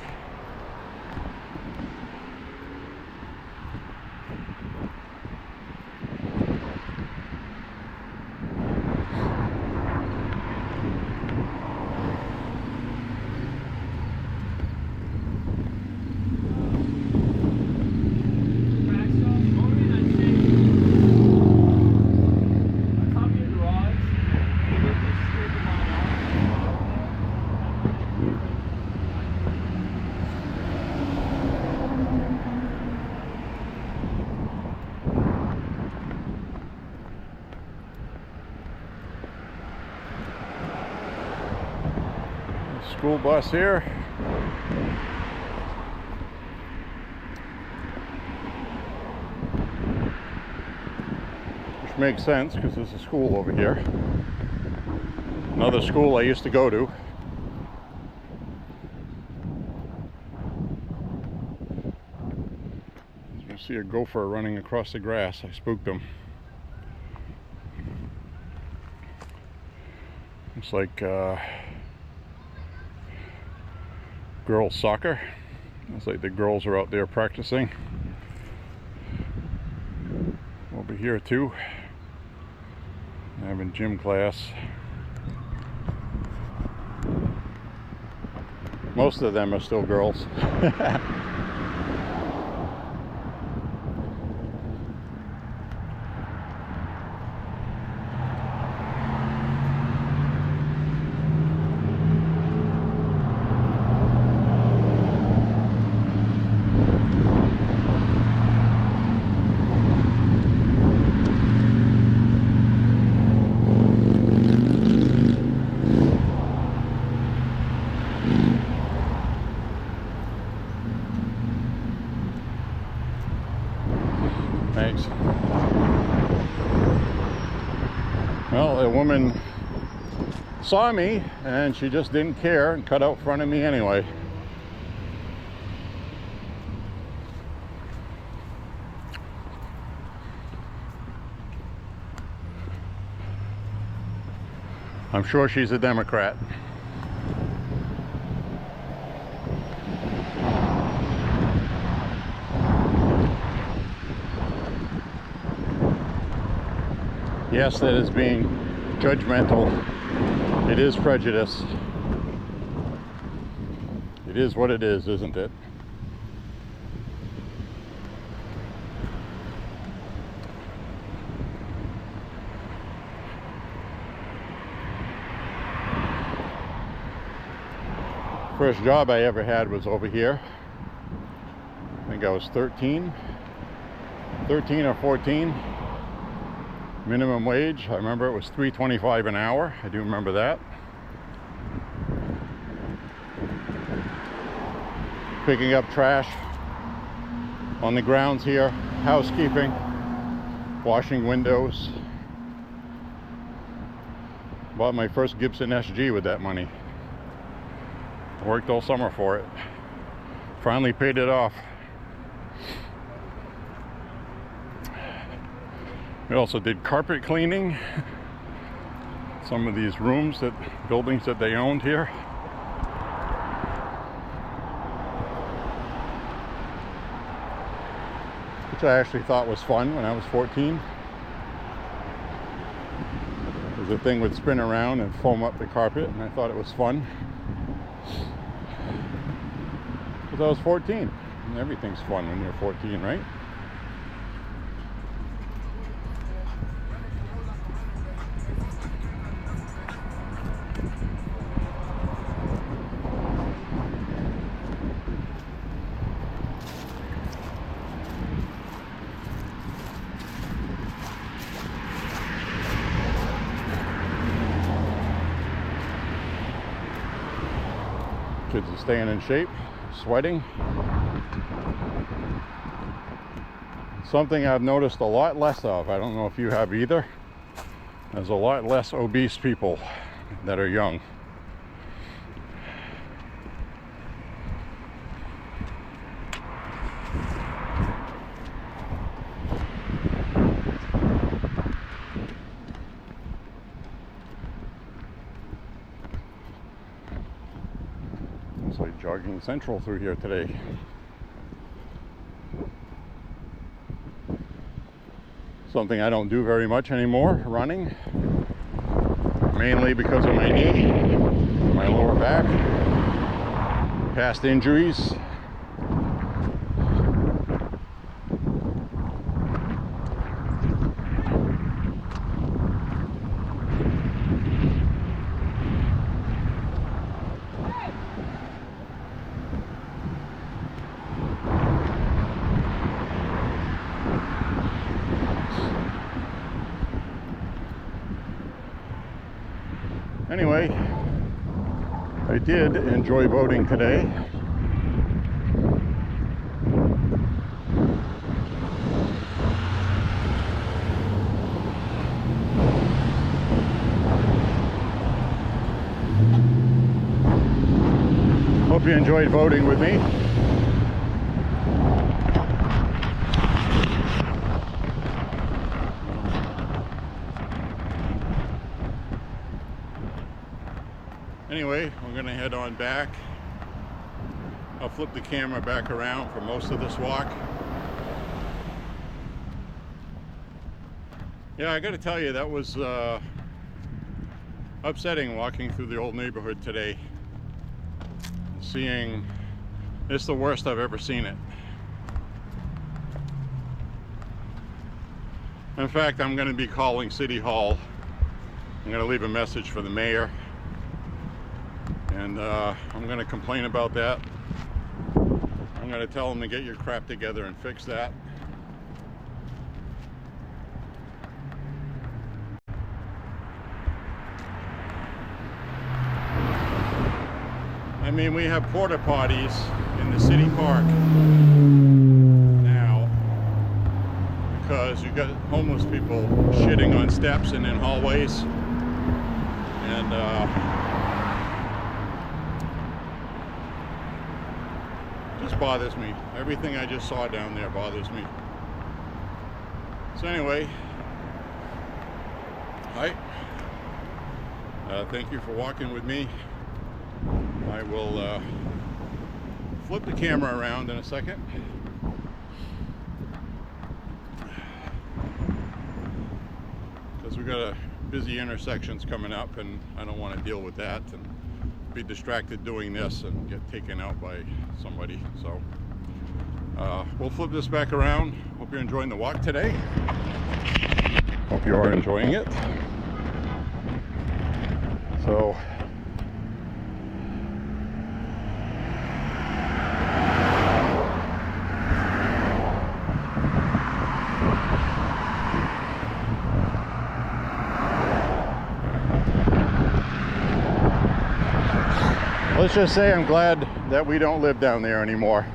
School bus here. Which makes sense because there's a school over here. Another school I used to go to. You see a gopher running across the grass. I spooked him. It's like girls soccer. It's like the girls are out there practicing. Over here too, having gym class. Most of them are still girls. Thanks. Well, a woman saw me and she just didn't care and cut out front of me anyway. I'm sure she's a Democrat. Yes, that is being judgmental. It is prejudice. It is what it is, isn't it? First job I ever had was over here. I think I was 13 or 14. Minimum wage. I remember it was $3.25 an hour. I do remember that. Picking up trash on the grounds here, housekeeping, washing windows. Bought my first Gibson SG with that money. Worked all summer for it. Finally paid it off. We also did carpet cleaning. Some of these rooms, buildings that they owned here. Which I actually thought was fun when I was 14. The thing would spin around and foam up the carpet, and I thought it was fun. Because I was 14, and everything's fun when you're 14, right? Kids are staying in shape, sweating. Something I've noticed a lot less of, I don't know if you have either, there's a lot less obese people that are young. It's like jogging central through here today. Something I don't do very much anymore, running. Mainly because of my knee, my lower back, past injuries. Anyway, I did enjoy voting today. Hope you enjoyed voting with me. Anyway, we're going to head on back. I'll flip the camera back around for most of this walk. Yeah, I got to tell you, that was upsetting walking through the old neighborhood today. Seeing, it's the worst I've ever seen it. In fact, I'm going to be calling City Hall. I'm going to leave a message for the mayor. And I'm going to complain about that. I'm going to tell them to get your crap together and fix that. I mean, we have porta potties in the city park now because you got homeless people shitting on steps and in hallways. And just bothers me. Everything I just saw down there bothers me. So anyway, hi. Thank you for walking with me. I will flip the camera around in a second. Because we've got busy intersections coming up and I don't want to deal with that and be distracted doing this and get taken out by somebody. So we'll flip this back around. Hope you're enjoying the walk today. Hope you are enjoying it. So Let's just say I'm glad that we don't live down there anymore.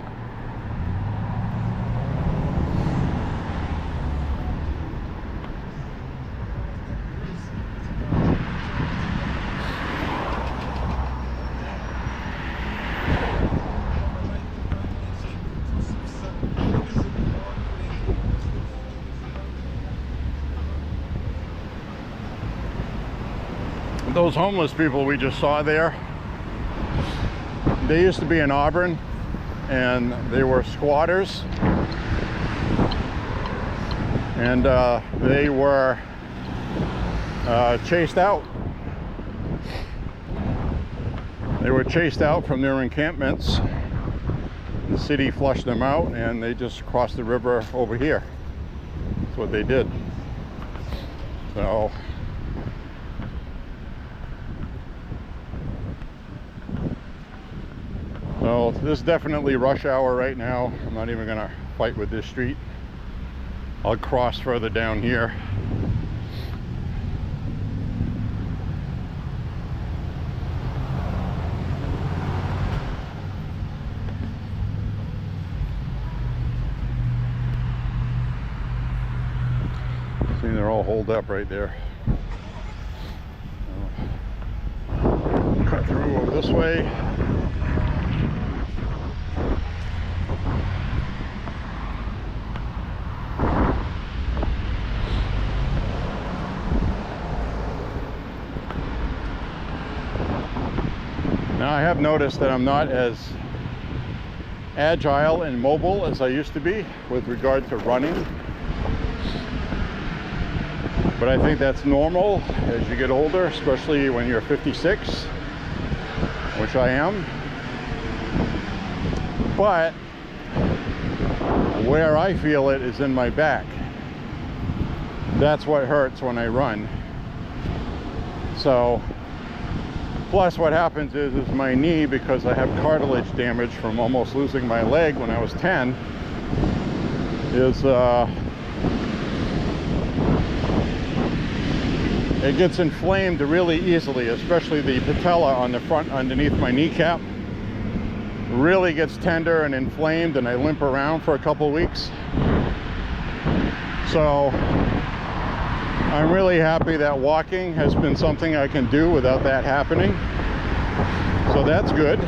Those homeless people we just saw there, they used to be in Auburn, and they were squatters, and they were chased out. They were chased out from their encampments. The city flushed them out, and they just crossed the river over here. That's what they did. So this is definitely rush hour right now. I'm not even gonna fight with this street. I'll cross further down here. See, they're all holed up right there. Cut through over this way. Now I have noticed that I'm not as agile and mobile as I used to be with regard to running. But I think that's normal as you get older, especially when you're 56, which I am. But where I feel it is in my back. That's what hurts when I run. So, plus what happens is my knee, because I have cartilage damage from almost losing my leg when I was 10, is it gets inflamed really easily, especially the patella on the front underneath my kneecap. Really gets tender and inflamed, and I limp around for a couple weeks. So I'm really happy that walking has been something I can do without that happening. So that's good.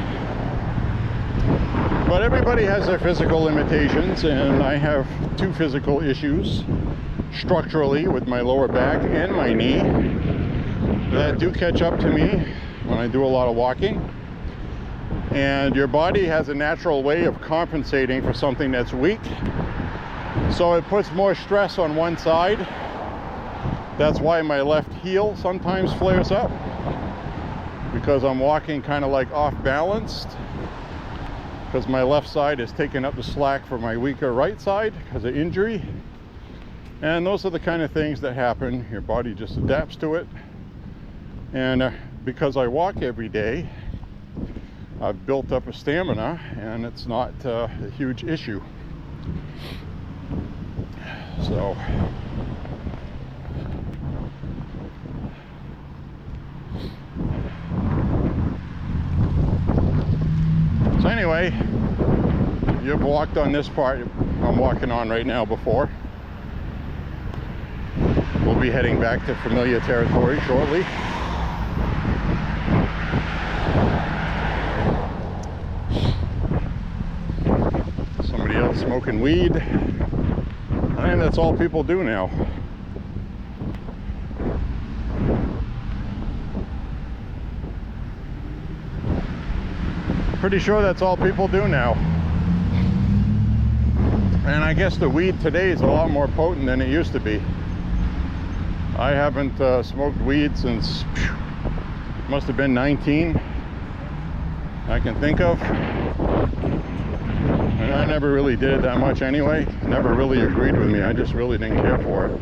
But everybody has their physical limitations, and I have two physical issues structurally with my lower back and my knee that do catch up to me when I do a lot of walking. And your body has a natural way of compensating for something that's weak. So it puts more stress on one side. That's why my left heel sometimes flares up, because I'm walking kind of like off balanced, because my left side is taking up the slack for my weaker right side because of injury. And those are the kind of things that happen. Your body just adapts to it. And because I walk every day, I've built up a stamina, and it's not a huge issue. So anyway, you've walked on this part I'm walking on right now before. We'll be heading back to familiar territory shortly. Somebody else smoking weed. And that's all people do now. Pretty sure that's all people do now. And I guess the weed today is a lot more potent than it used to be. I haven't smoked weed since, must have been 19, I can think of. And I never really did it that much anyway. It never really agreed with me. I just really didn't care for it.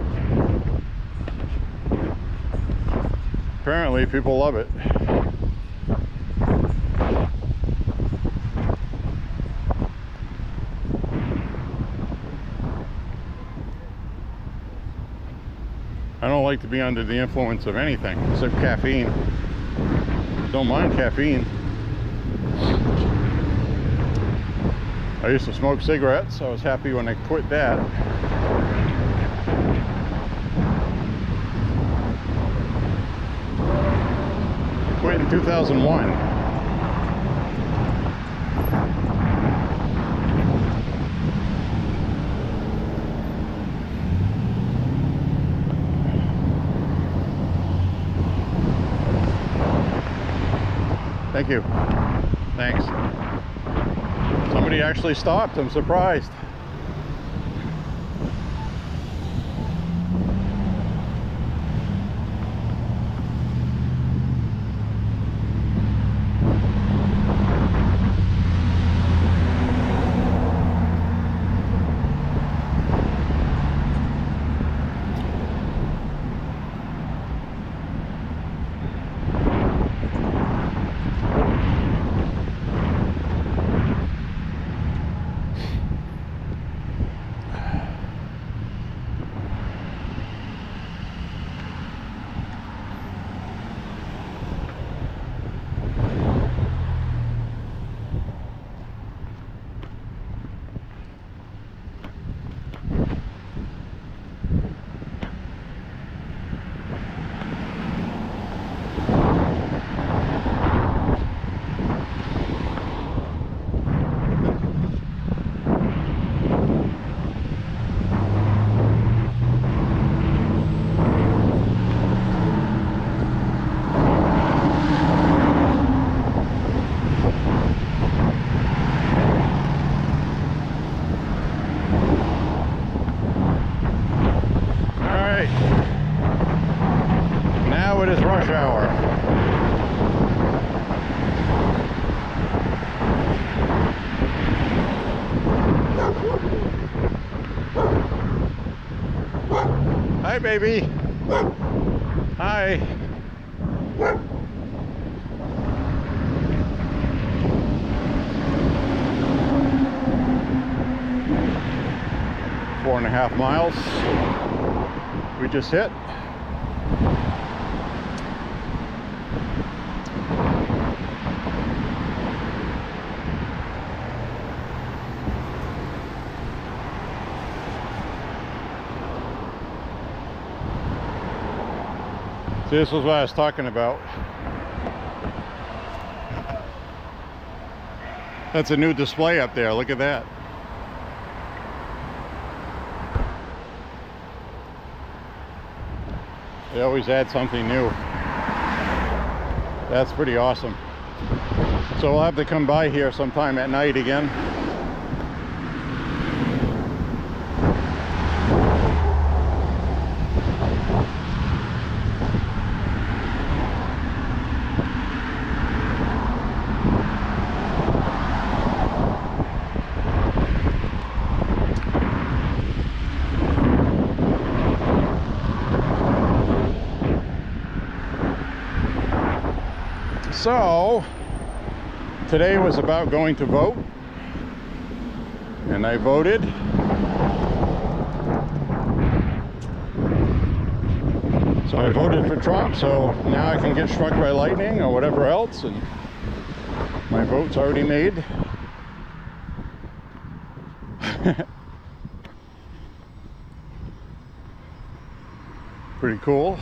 Apparently people love it. I don't like to be under the influence of anything except caffeine. Don't mind caffeine. I used to smoke cigarettes, so I was happy when I quit that. Quit in 2001. Thank you. Thanks. Somebody actually stopped. I'm surprised. Rush hour. Hi, baby. Hi. Four and a half miles we just hit. This was what I was talking about. That's a new display up there. Look at that. They always add something new. That's pretty awesome. So we'll have to come by here sometime at night again. So, today was about going to vote, and I voted. So I voted for Trump, so now I can get struck by lightning or whatever else, and my vote's already made. Pretty cool.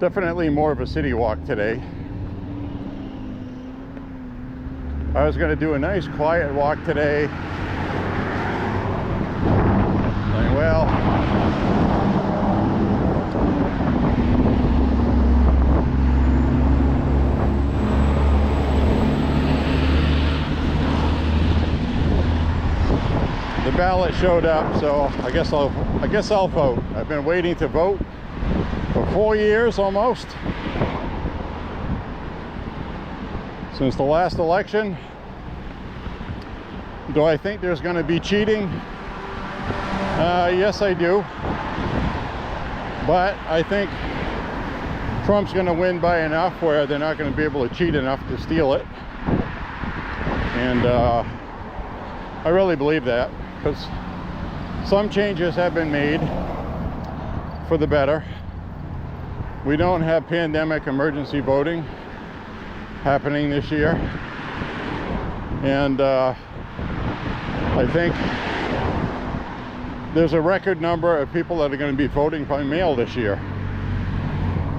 Definitely more of a city walk today. I was going to do a nice quiet walk today. Like, well, the ballot showed up, so I guess I'll vote. I've been waiting to vote for 4 years almost, since the last election. Do I think there's going to be cheating? Yes, I do. But I think Trump's going to win by enough where they're not going to be able to cheat enough to steal it. And I really believe that, because some changes have been made for the better. We don't have pandemic emergency voting happening this year. And I think there's a record number of people that are going to be voting by mail this year.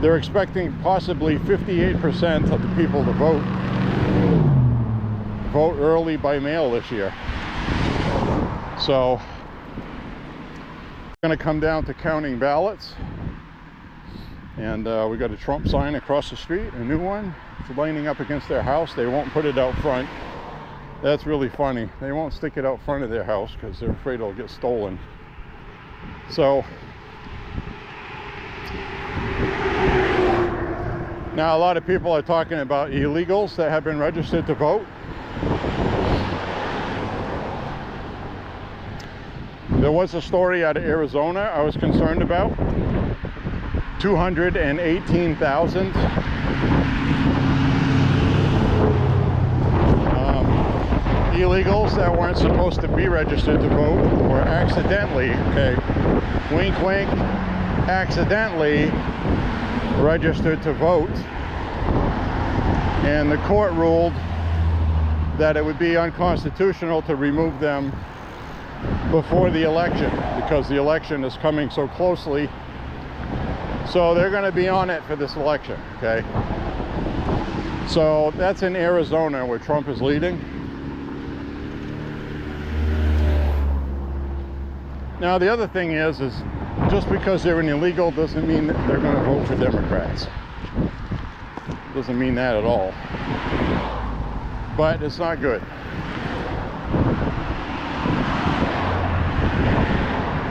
They're expecting possibly 58% of the people to vote early by mail this year. So it's going to come down to counting ballots. And we got a Trump sign across the street, a new one. It's lining up against their house. They won't put it out front. That's really funny. They won't stick it out front of their house because they're afraid it'll get stolen. So now a lot of people are talking about illegals that have been registered to vote. There was a story out of Arizona I was concerned about. 218,000 illegals that weren't supposed to be registered to vote were accidentally, okay, wink wink, accidentally registered to vote. And the court ruled that it would be unconstitutional to remove them before the election because the election is coming so closely. So they're going to be on it for this election, okay? So that's in Arizona where Trump is leading. Now the other thing is just because they're an illegal doesn't mean that they're going to vote for Democrats. Doesn't mean that at all. But it's not good.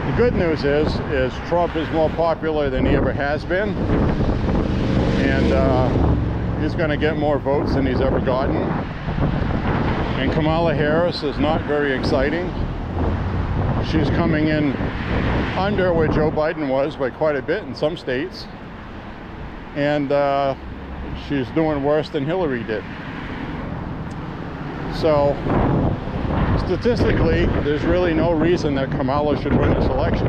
The good news is Trump is more popular than he ever has been, and he's going to get more votes than he's ever gotten. And Kamala Harris is not very exciting. She's coming in under where Joe Biden was by quite a bit in some states, and she's doing worse than Hillary did. So statistically, there's really no reason that Kamala should win this election.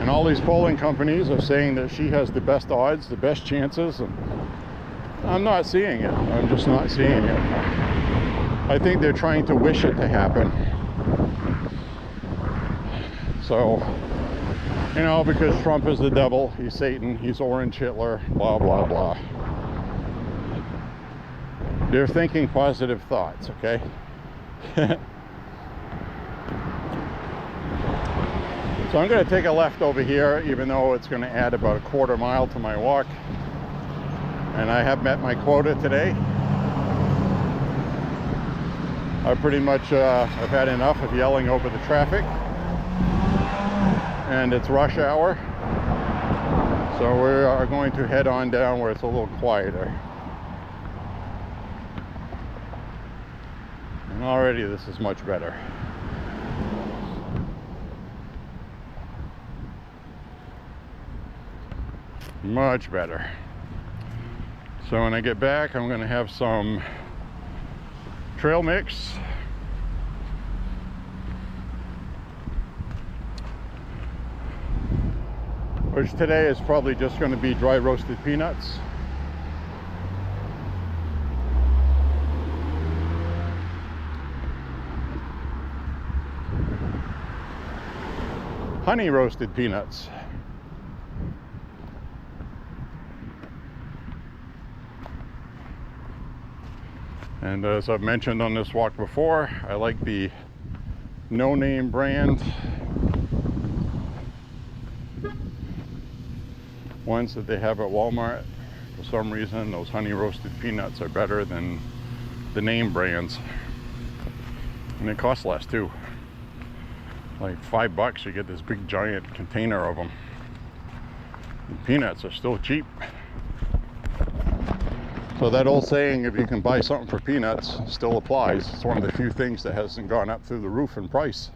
And all these polling companies are saying that she has the best odds, the best chances, and I'm not seeing it. I'm just not seeing it. I think they're trying to wish it to happen. So, you know, because Trump is the devil, he's Satan, he's Orange Hitler, blah, blah, blah. They're thinking positive thoughts, okay? So I'm going to take a left over here, even though it's going to add about a quarter mile to my walk. And I have met my quota today. I pretty much I've had enough of yelling over the traffic. And it's rush hour. So we are going to head on down where it's a little quieter. And already this is much better. Much better. So when I get back, I'm going to have some trail mix. Which today is probably just going to be dry roasted peanuts. Honey roasted peanuts. And as I've mentioned on this walk before, I like the No Name brand ones that they have at Walmart. For some reason, those honey roasted peanuts are better than the name brands. And they cost less too. Like $5, you get this big giant container of them. And peanuts are still cheap. So that old saying, if you can buy something for peanuts, still applies. It's one of the few things that hasn't gone up through the roof in price.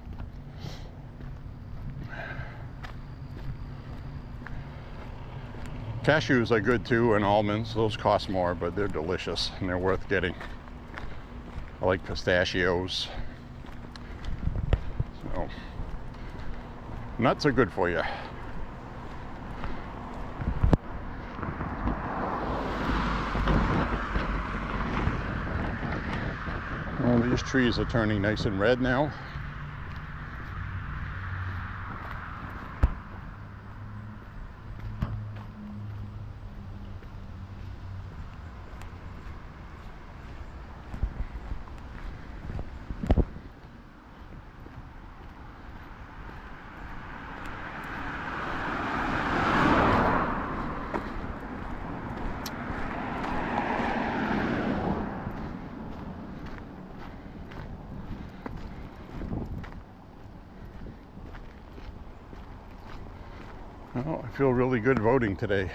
Cashews are good too, and almonds. Those cost more, but they're delicious and they're worth getting. I like pistachios. So, nuts are good for you. Well, these trees are turning nice and red now. Well, I feel really good voting today.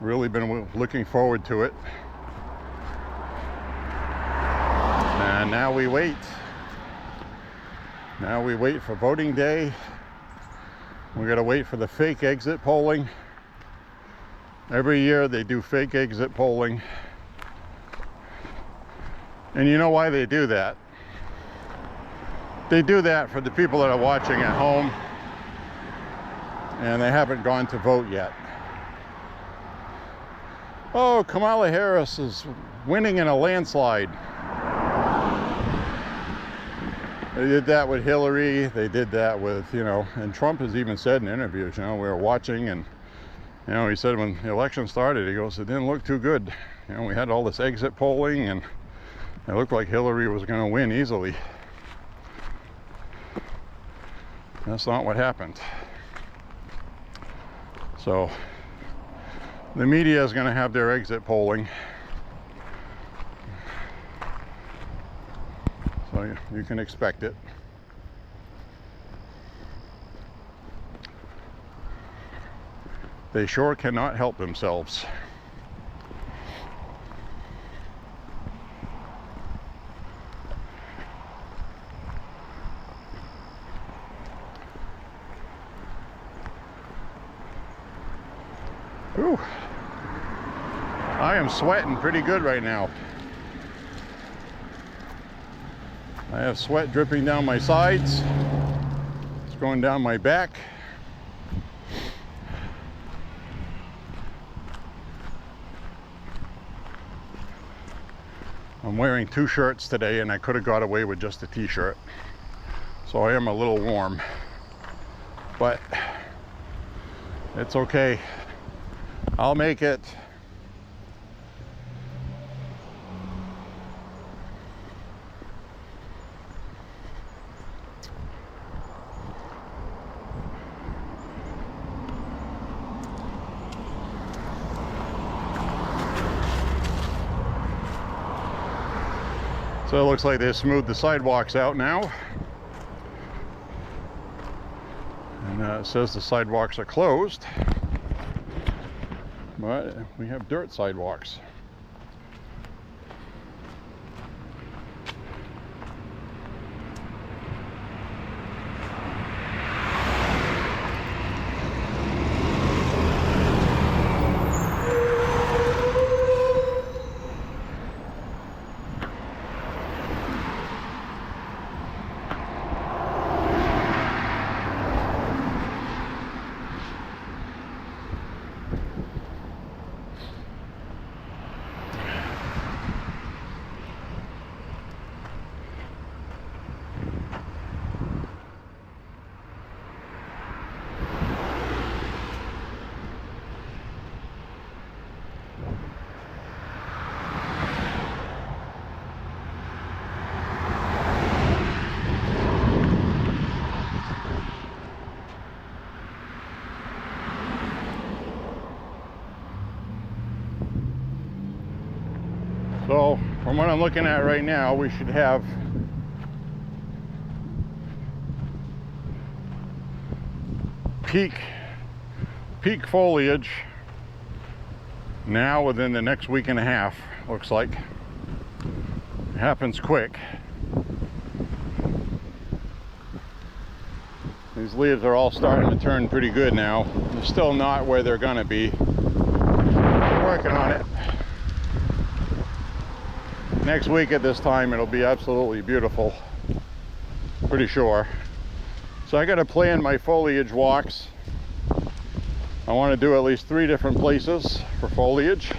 Really been looking forward to it. And now we wait. Now we wait for voting day. We gotta wait for the fake exit polling. Every year they do fake exit polling. And you know why they do that? They do that for the people that are watching at home and they haven't gone to vote yet. Oh, Kamala Harris is winning in a landslide. They did that with Hillary. They did that with, and Trump has even said in interviews, we were watching and, he said when the election started, he goes, it didn't look too good. We had all this exit polling and it looked like Hillary was going to win easily. That's not what happened. So the media is going to have their exit polling. So you can expect it. They sure cannot help themselves. Whew. I am sweating pretty good right now. I have sweat dripping down my sides. It's going down my back. I'm wearing 2 shirts today and I could have got away with just a t-shirt. So I am a little warm. But it's okay. I'll make it. So it looks like they smoothed the sidewalks out now. And it says the sidewalks are closed. But we have dirt sidewalks. So from what I'm looking at right now, we should have peak foliage now within the next week and a half. Looks like it happens quick. These leaves are all starting to turn pretty good now. They're still not where they're gonna be. We're working on it. Next week at this time it'll be absolutely beautiful, pretty sure. So I got to plan my foliage walks. I want to do at least 3 different places for foliage.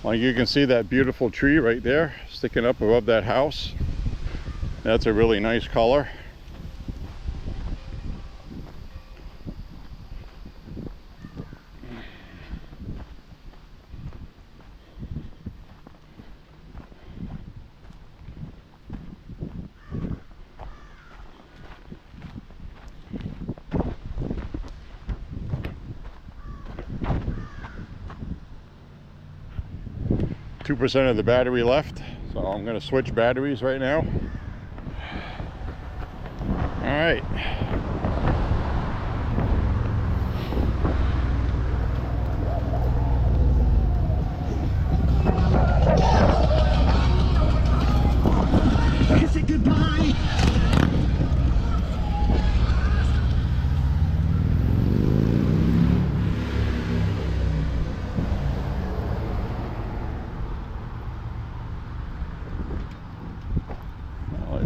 Like you can see that beautiful tree right there sticking up above that house. That's a really nice color. %2 of the battery left, so I'm going to switch batteries right now. All right. Kiss it goodbye.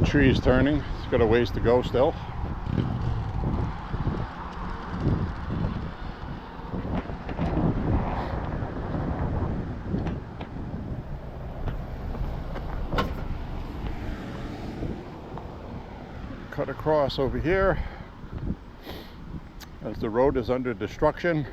Tree's turning. It's got a ways to go still. Cut across over here as the road is under destruction.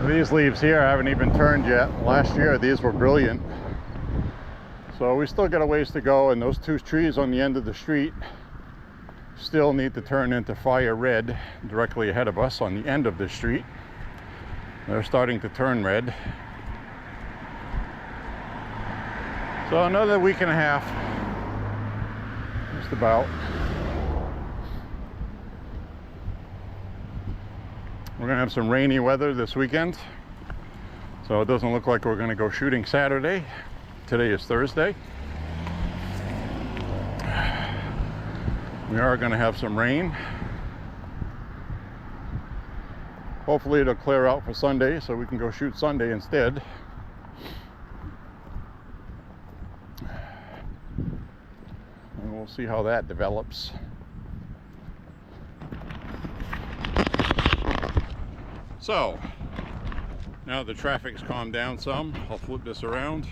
These leaves here haven't even turned yet. Last year these were brilliant. So we still got a ways to go, and those two trees on the end of the street still need to turn into fire red directly ahead of us on the end of the street. They're starting to turn red. So another week and a half, just about. We're gonna have some rainy weather this weekend, so it doesn't look like we're gonna go shooting Saturday. Today is Thursday. We are gonna have some rain. Hopefully it'll clear out for Sunday so we can go shoot Sunday instead. And we'll see how that develops. So, now the traffic's calmed down some, I'll flip this around.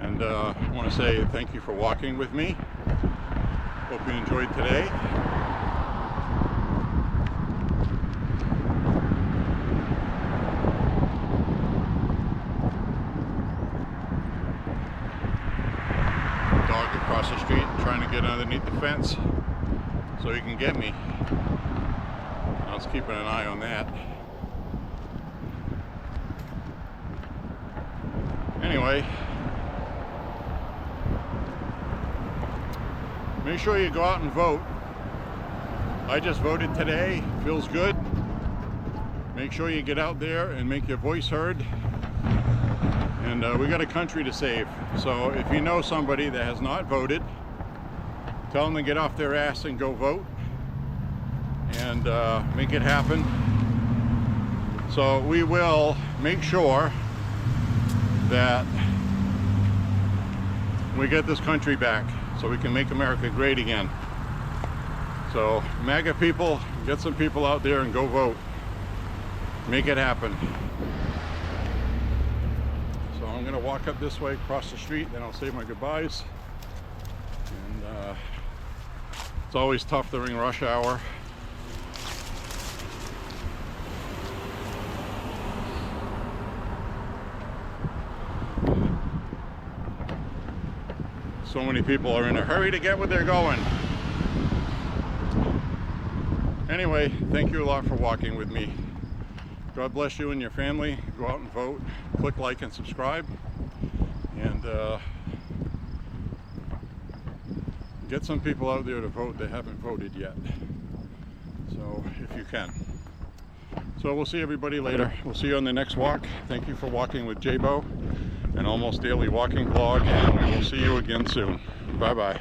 And I want to say thank you for walking with me. Hope you enjoyed today. Dog across the street trying to get underneath the fence so he can get me. I was keeping an eye on that. Anyway, make sure you go out and vote. I just voted today. Feels good. Make sure you get out there and make your voice heard. And we got a country to save. So if you know somebody that has not voted, tell them to get off their ass and go vote. And make it happen. So we will make sure that we get this country back so we can make America great again. So MAGA people, get some people out there and go vote. Make it happen. So I'm gonna walk up this way across the street, then I'll say my goodbyes. And it's always tough during rush hour. So many people are in a hurry to get where they're going. Anyway, thank you a lot for walking with me. God bless you and your family. Go out and vote. Click like and subscribe. And get some people out there to vote that haven't voted yet. So if you can. So we'll see everybody later. We'll see you on the next walk. Thank you for walking with J.Beau, an almost daily walking vlog, and we will see you again soon. Bye bye.